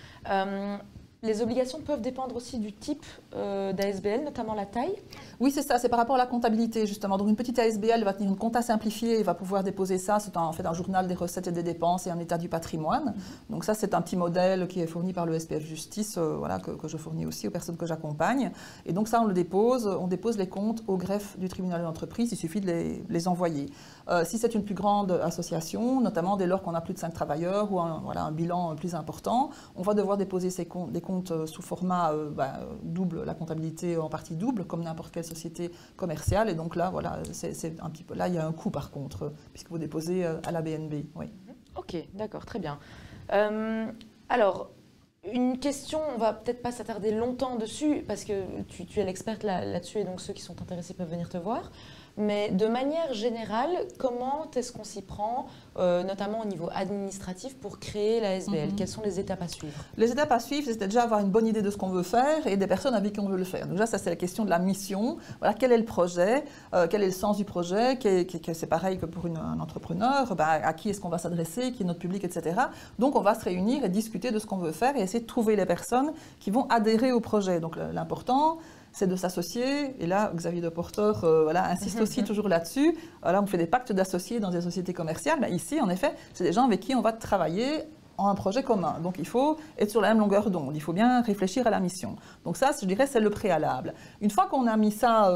Les obligations peuvent dépendre aussi du type d'ASBL, notamment la taille? Oui, c'est ça, c'est par rapport à la comptabilité, justement. Donc, une petite ASBL va tenir une compta simplifiée et va pouvoir déposer ça. C'est en fait un journal des recettes et des dépenses et un état du patrimoine. Donc, ça, c'est un petit modèle qui est fourni par le SPF Justice, que je fournis aussi aux personnes que j'accompagne. Et donc, ça, on dépose les comptes au greffe du tribunal de l'entreprise. Il suffit de les envoyer. Si c'est une plus grande association, notamment dès lors qu'on a plus de 5 travailleurs ou un bilan plus important, on va devoir déposer des comptes compte sous format double, la comptabilité en partie double, comme n'importe quelle société commerciale. Et donc là, voilà, c'est un petit peu, là, il y a un coût par contre, puisque vous déposez à la BNB. Oui. Ok, d'accord, très bien. Alors, une question, on va peut-être pas s'attarder longtemps dessus, parce que tu es l'experte là-dessus, et donc ceux qui sont intéressés peuvent venir te voir. Mais de manière générale, comment est-ce qu'on s'y prend, notamment au niveau administratif, pour créer la SBL? Quelles sont les étapes à suivre? Les étapes à suivre, c'est déjà avoir une bonne idée de ce qu'on veut faire et des personnes avec qui on veut le faire. Donc là, ça c'est la question de la mission. Voilà, quel est le projet, quel est le sens du projet, c'est pareil que pour un entrepreneur, à qui est-ce qu'on va s'adresser, qui est notre public, etc. Donc on va se réunir et discuter de ce qu'on veut faire et essayer de trouver les personnes qui vont adhérer au projet. Donc l'important, c'est de s'associer. Et là, Xavier Deporteur insiste aussi toujours là-dessus. Là, on fait des pactes d'associés dans des sociétés commerciales. Ici, en effet, c'est des gens avec qui on va travailler en un projet commun. Donc, il faut être sur la même longueur d'onde. Il faut bien réfléchir à la mission. Donc ça, je dirais, c'est le préalable. Une fois qu'on a mis ça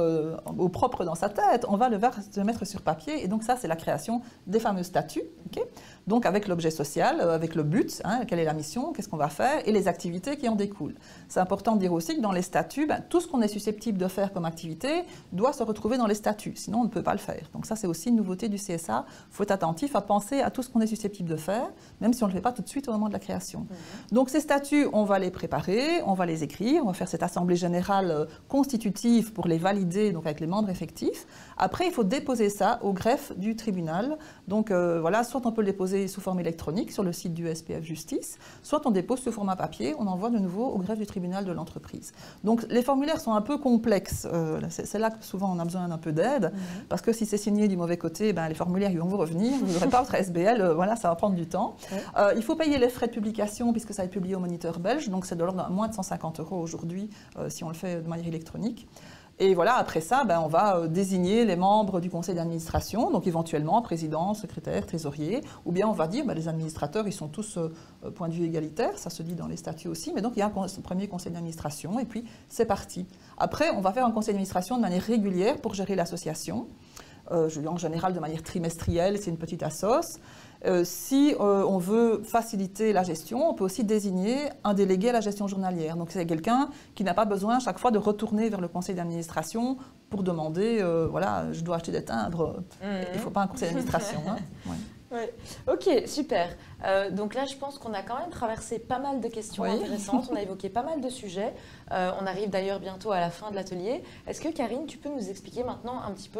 au propre dans sa tête, on va le mettre sur papier. Et donc ça, c'est la création des fameux statuts. Okay, donc avec l'objet social, avec le but, quelle est la mission, qu'est-ce qu'on va faire, et les activités qui en découlent. C'est important de dire aussi que dans les statuts, tout ce qu'on est susceptible de faire comme activité doit se retrouver dans les statuts, sinon on ne peut pas le faire. Donc ça, c'est aussi une nouveauté du CSA. Il faut être attentif à penser à tout ce qu'on est susceptible de faire, même si on ne le fait pas tout de suite au moment de la création. Donc ces statuts, on va les préparer, on va les écrire, on va faire cette assemblée générale constitutive pour les valider, donc avec les membres effectifs. Après, il faut déposer ça au greffe du tribunal. Donc voilà, soit on peut le déposer sous forme électronique sur le site du SPF Justice, soit on dépose sous format papier, on envoie de nouveau au greffe du tribunal de l'entreprise. Donc les formulaires sont un peu complexes, c'est là que souvent on a besoin d'un peu d'aide, parce que si c'est signé du mauvais côté, les formulaires ils vont vous revenir, vous n'aurez pas votre SBL, voilà, ça va prendre du temps. Il faut payer les frais de publication puisque ça va être publié au Moniteur belge, donc c'est de l'ordre de moins de 150 € aujourd'hui si on le fait de manière électronique. Et voilà, après ça, on va désigner les membres du conseil d'administration, donc éventuellement président, secrétaire, trésorier, ou bien on va dire les administrateurs, ils sont tous point de vue égalitaire, ça se dit dans les statuts aussi, mais donc il y a un premier conseil d'administration et puis c'est parti. Après, on va faire un conseil d'administration de manière régulière pour gérer l'association, en général de manière trimestrielle, c'est une petite assoce. Si on veut faciliter la gestion, on peut aussi désigner un délégué à la gestion journalière. Donc c'est quelqu'un qui n'a pas besoin chaque fois de retourner vers le conseil d'administration pour demander, voilà, je dois acheter des timbres. Il ne faut pas un conseil d'administration. Ouais. Ouais. Ok, super. Donc là, je pense qu'on a quand même traversé pas mal de questions intéressantes. On a évoqué pas mal de sujets. On arrive d'ailleurs bientôt à la fin de l'atelier. Est-ce que Karine, tu peux nous expliquer maintenant un petit peu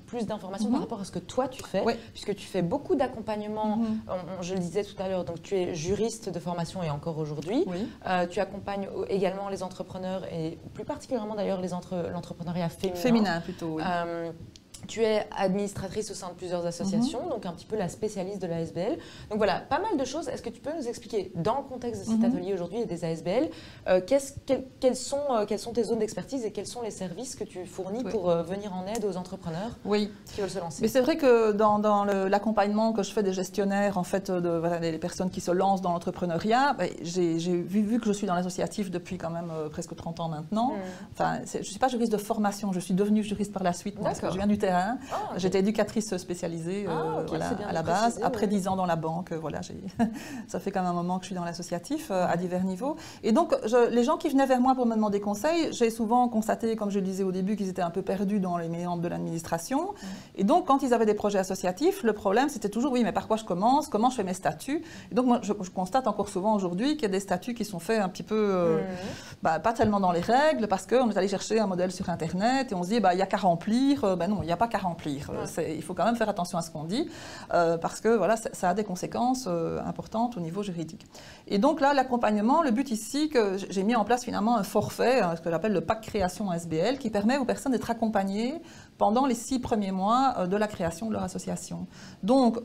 plus d'informations par rapport à ce que toi tu fais, puisque tu fais beaucoup d'accompagnement. Je le disais tout à l'heure, donc tu es juriste de formation et encore aujourd'hui. Tu accompagnes également les entrepreneurs et plus particulièrement d'ailleurs l'entrepreneuriat féminin. Féminin plutôt, oui. Tu es administratrice au sein de plusieurs associations, donc un petit peu la spécialiste de la SBL. Donc voilà, pas mal de choses. Est-ce que tu peux nous expliquer, dans le contexte de cet atelier aujourd'hui et des ASBL, quelles sont tes zones d'expertise et quels sont les services que tu fournis pour venir en aide aux entrepreneurs qui veulent se lancer? Mais c'est vrai que dans l'accompagnement que je fais des gestionnaires, en fait, des personnes qui se lancent dans l'entrepreneuriat, j'ai vu que je suis dans l'associatif depuis quand même presque 30 ans maintenant. Enfin, je ne suis pas juriste de formation, je suis devenue juriste par la suite, parce que je viens du terrain. J'étais éducatrice spécialisée à la base. Après 10 ans dans la banque, voilà, ça fait quand même un moment que je suis dans l'associatif à divers niveaux. Et donc, les gens qui venaient vers moi pour me demander conseil, j'ai souvent constaté, comme je le disais au début, qu'ils étaient un peu perdus dans les méandres de l'administration. Et donc, quand ils avaient des projets associatifs, le problème, c'était toujours, oui, mais par quoi je commence? Comment je fais mes statuts? Et donc, moi, je constate encore souvent aujourd'hui qu'il y a des statuts qui sont faits un petit peu, pas tellement dans les règles, parce qu'on est allé chercher un modèle sur Internet et on se dit, il n'y a qu'à remplir. Non, il n'y a pas qu'à remplir. Il faut quand même faire attention à ce qu'on dit, parce que voilà, ça a des conséquences importantes au niveau juridique. Et donc là, l'accompagnement, le but ici, que j'ai mis en place finalement un forfait, ce que j'appelle le pack création SBL, qui permet aux personnes d'être accompagnées pendant les 6 premiers mois de la création de leur association. Donc,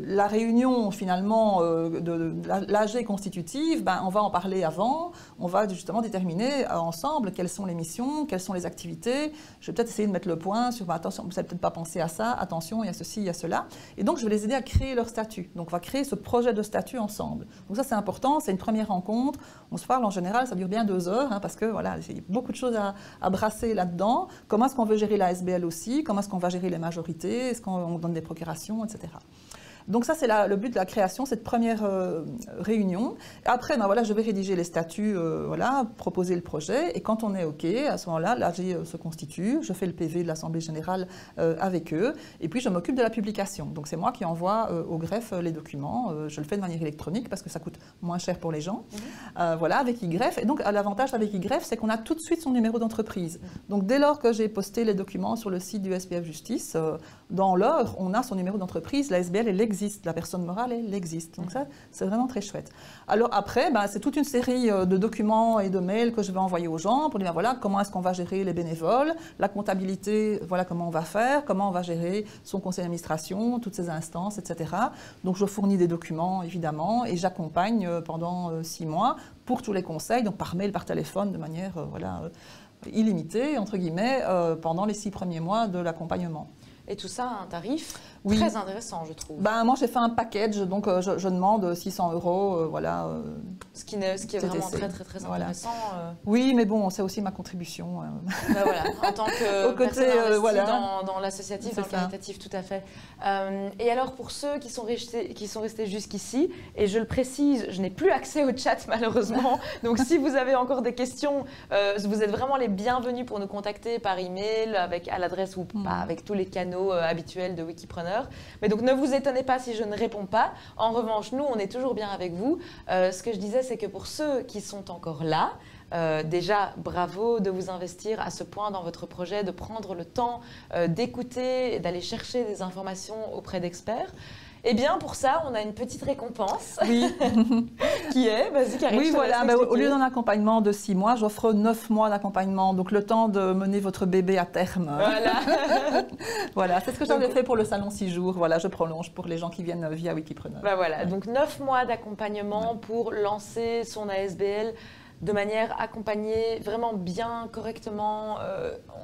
la réunion finalement de l'AG constitutive, on va en parler avant, on va justement déterminer ensemble quelles sont les missions, quelles sont les activités. Je vais peut-être essayer de mettre le point sur, attention, vous n'avez peut-être pas pensé à ça, attention, il y a ceci, il y a cela. Et donc, je vais les aider à créer leur statut. Donc, on va créer ce projet de statut ensemble. Donc ça, c'est important, c'est une première rencontre. On se parle en général, ça dure bien 2 heures, parce que voilà, il y a beaucoup de choses à brasser là-dedans. Comment est-ce qu'on veut gérer la SBL aussi? Comment est-ce qu'on va gérer les majorités? Est-ce qu'on donne des procurations, etc. Donc ça, c'est le but de la création, cette première réunion. Après, ben voilà, je vais rédiger les statuts, voilà, proposer le projet. Et quand on est OK, à ce moment-là, l'AG se constitue. Je fais le PV de l'Assemblée générale avec eux. Et puis, je m'occupe de la publication. Donc, c'est moi qui envoie au greffe les documents. Je le fais de manière électronique parce que ça coûte moins cher pour les gens. Voilà, avec YGreffe. Et donc, l'avantage avec YGreffe, c'est qu'on a tout de suite son numéro d'entreprise. Donc, dès lors que j'ai posté les documents sur le site du SPF Justice, dans l'heure, on a son numéro d'entreprise. La SBL, elle existe. La personne morale, elle existe. Donc, ça, c'est vraiment très chouette. Alors, après, ben, c'est toute une série de documents et de mails que je vais envoyer aux gens pour dire, voilà, comment est-ce qu'on va gérer les bénévoles, la comptabilité, voilà comment on va faire, comment on va gérer son conseil d'administration, toutes ces instances, etc. Donc, je fournis des documents, évidemment, et j'accompagne pendant 6 mois pour tous les conseils, donc par mail, par téléphone, de manière voilà, illimitée, entre guillemets, pendant les 6 premiers mois de l'accompagnement. Et tout ça à un tarif oui. Très intéressant, je trouve. Ben, moi, j'ai fait un package, donc je demande 600 €, voilà. Ce qui est vraiment très intéressant. Oui, mais bon, c'est aussi ma contribution. Ben voilà, en tant que personne investie voilà. dans l'associatif, dans le caritatif, tout à fait. Et alors, pour ceux qui sont restés jusqu'ici, et je le précise, je n'ai plus accès au chat, malheureusement. Donc, si vous avez encore des questions, vous êtes vraiment les bienvenus pour nous contacter par email, à l'adresse ou pas, avec tous les canaux habituels de Wikipreneur. Mais donc ne vous étonnez pas si je ne réponds pas. En revanche, nous, on est toujours bien avec vous. Ce que je disais, c'est que pour ceux qui sont encore là, déjà, bravo de vous investir à ce point dans votre projet, de prendre le temps d'écouter et d'aller chercher des informations auprès d'experts. Eh bien, pour ça, on a une petite récompense. Oui. Qui est, vas-y Karine. Oui, voilà, mais au lieu d'un accompagnement de 6 mois, j'offre 9 mois d'accompagnement. Donc, le temps de mener votre bébé à terme. Voilà. Voilà, c'est ce que j'avais fait pour le salon 6 jours. Voilà, je prolonge pour les gens qui viennent via Wikipreneur. Ben voilà, donc 9 mois d'accompagnement pour lancer son ASBL de manière accompagnée, vraiment bien, correctement.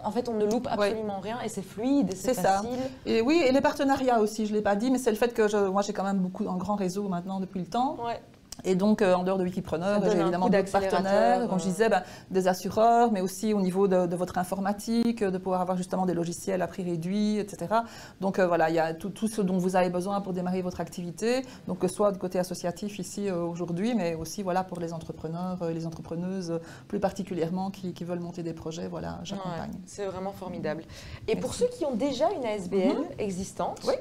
En fait, on ne loupe absolument rien et c'est fluide et c'est facile. Ça. Et oui, et les partenariats aussi, je ne l'ai pas dit, mais c'est le fait que moi j'ai quand même un grand réseau maintenant depuis le temps. Ouais. Et donc, en dehors de Wikipreneur, j'ai évidemment d'autres partenaires, comme je disais, des assureurs, mais aussi au niveau de votre informatique, de pouvoir avoir justement des logiciels à prix réduit, etc. Donc, voilà, il y a tout ce dont vous avez besoin pour démarrer votre activité, donc que ce soit de côté associatif ici aujourd'hui, mais aussi voilà, pour les entrepreneurs et les entrepreneuses plus particulièrement qui veulent monter des projets, voilà, j'accompagne. Ouais, c'est vraiment formidable. Et pour ceux qui ont déjà une ASBL existante, oui.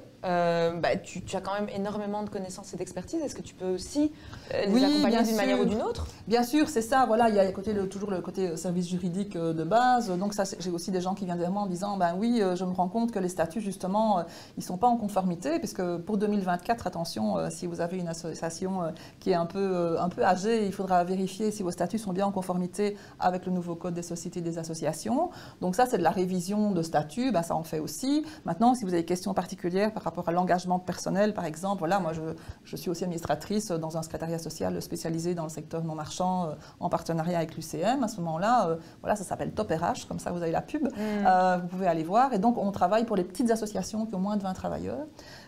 Tu as quand même énormément de connaissances et d'expertise. Est-ce que tu peux aussi les accompagner d'une manière ou d'une autre? Bien sûr, c'est ça. Voilà, il y a toujours le côté service juridique de base. Donc ça, j'ai aussi des gens qui viennent vers moi en disant, ben oui, je me rends compte que les statuts justement, ils sont pas en conformité, puisque pour 2024, attention, si vous avez une association qui est un peu âgée, il faudra vérifier si vos statuts sont bien en conformité avec le nouveau code des sociétés et des associations. Donc ça, c'est de la révision de statuts. Ben ça en fait aussi. Maintenant, si vous avez des questions particulières par rapport à l'engagement personnel, par exemple, voilà, moi je suis aussi administratrice dans un secrétariat social spécialisé dans le secteur non marchand en partenariat avec l'UCM. À ce moment-là, voilà, ça s'appelle Top RH, comme ça vous avez la pub, vous pouvez aller voir. Et donc on travaille pour les petites associations qui ont moins de 20 travailleurs.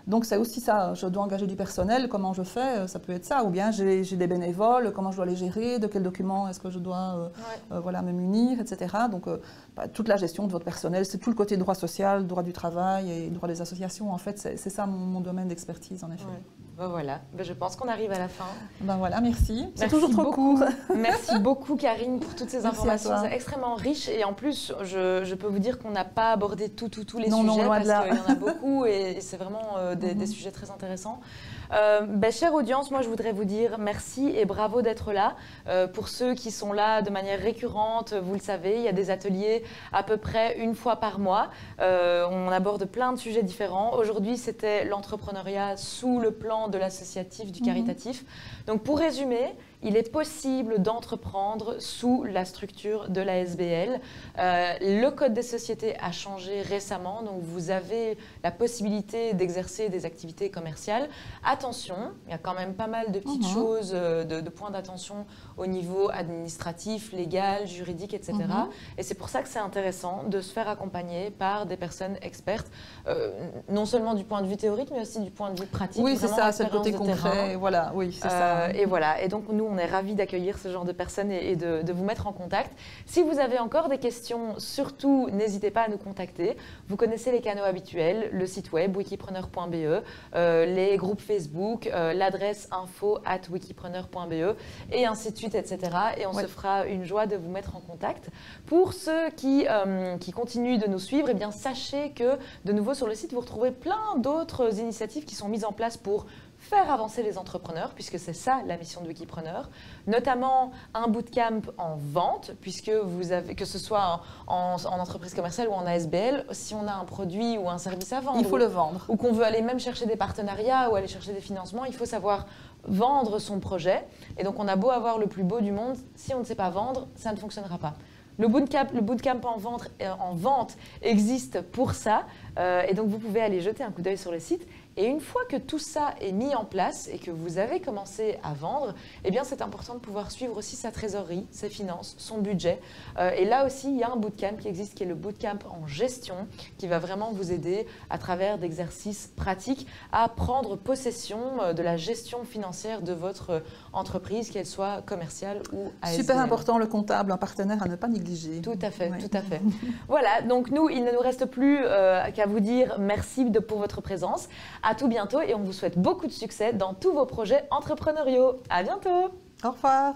Donc c'est aussi ça, je dois engager du personnel, comment je fais, ça peut être ça, ou bien j'ai des bénévoles, comment je dois les gérer, de quels documents est-ce que je dois voilà, me munir, etc. Donc toute la gestion de votre personnel, c'est tout le côté droit social, droit du travail et droit des associations, en fait, c'est ça mon domaine d'expertise, en effet. Ouais. Ben voilà, ben je pense qu'on arrive à la fin. Ben voilà, merci. C'est toujours trop court. Merci beaucoup Karine pour toutes ces informations, c'est extrêmement riche et en plus, je peux vous dire qu'on n'a pas abordé tous les sujets parce qu'il y en a beaucoup et c'est vraiment des sujets très intéressants. Chère audience, moi je voudrais vous dire merci et bravo d'être là. Pour ceux qui sont là de manière récurrente, vous le savez, il y a des ateliers à peu près une fois par mois. On aborde plein de sujets différents. Aujourd'hui, c'était l'entrepreneuriat sous le plan de l'associatif, du caritatif. Donc pour résumer, il est possible d'entreprendre sous la structure de la SBL. Le Code des sociétés a changé récemment, donc vous avez la possibilité d'exercer des activités commerciales. Attention, il y a quand même pas mal de petites choses, de points d'attention au niveau administratif, légal, juridique, etc. Et c'est pour ça que c'est intéressant de se faire accompagner par des personnes expertes, non seulement du point de vue théorique, mais aussi du point de vue pratique. Oui, c'est ça, c'est le côté concret. Voilà, oui, c'est ça. Et voilà, et donc nous, on est ravis d'accueillir ce genre de personnes et de vous mettre en contact. Si vous avez encore des questions, surtout, n'hésitez pas à nous contacter. Vous connaissez les canaux habituels, le site web wikipreneur.be, les groupes Facebook, l'adresse info@wikipreneur.be et ainsi de suite, etc. Et on se fera une joie de vous mettre en contact. Pour ceux qui continuent de nous suivre, eh bien, sachez que de nouveau sur le site, vous retrouvez plein d'autres initiatives qui sont mises en place pour faire avancer les entrepreneurs, puisque c'est ça la mission de Wikipreneur, notamment un bootcamp en vente, puisque vous avez, que ce soit en entreprise commerciale ou en ASBL, si on a un produit ou un service à vendre, il faut le vendre. Ou qu'on veut aller même chercher des partenariats ou aller chercher des financements, il faut savoir vendre son projet. Et donc on a beau avoir le plus beau du monde, si on ne sait pas vendre, ça ne fonctionnera pas. Le bootcamp en vente existe pour ça, et donc vous pouvez aller jeter un coup d'œil sur le site. Et une fois que tout ça est mis en place et que vous avez commencé à vendre, eh bien c'est important de pouvoir suivre aussi sa trésorerie, ses finances, son budget. Et là aussi, il y a un bootcamp qui existe, qui est le bootcamp en gestion, qui va vraiment vous aider à travers d'exercices pratiques à prendre possession de la gestion financière de votre entreprise, qu'elle soit commerciale ou ASBL. Super important, le comptable, un partenaire à ne pas négliger. Tout à fait, tout à fait. Voilà, donc nous, il ne nous reste plus qu'à vous dire merci pour votre présence. À tout bientôt et on vous souhaite beaucoup de succès dans tous vos projets entrepreneuriaux. À bientôt. Au revoir.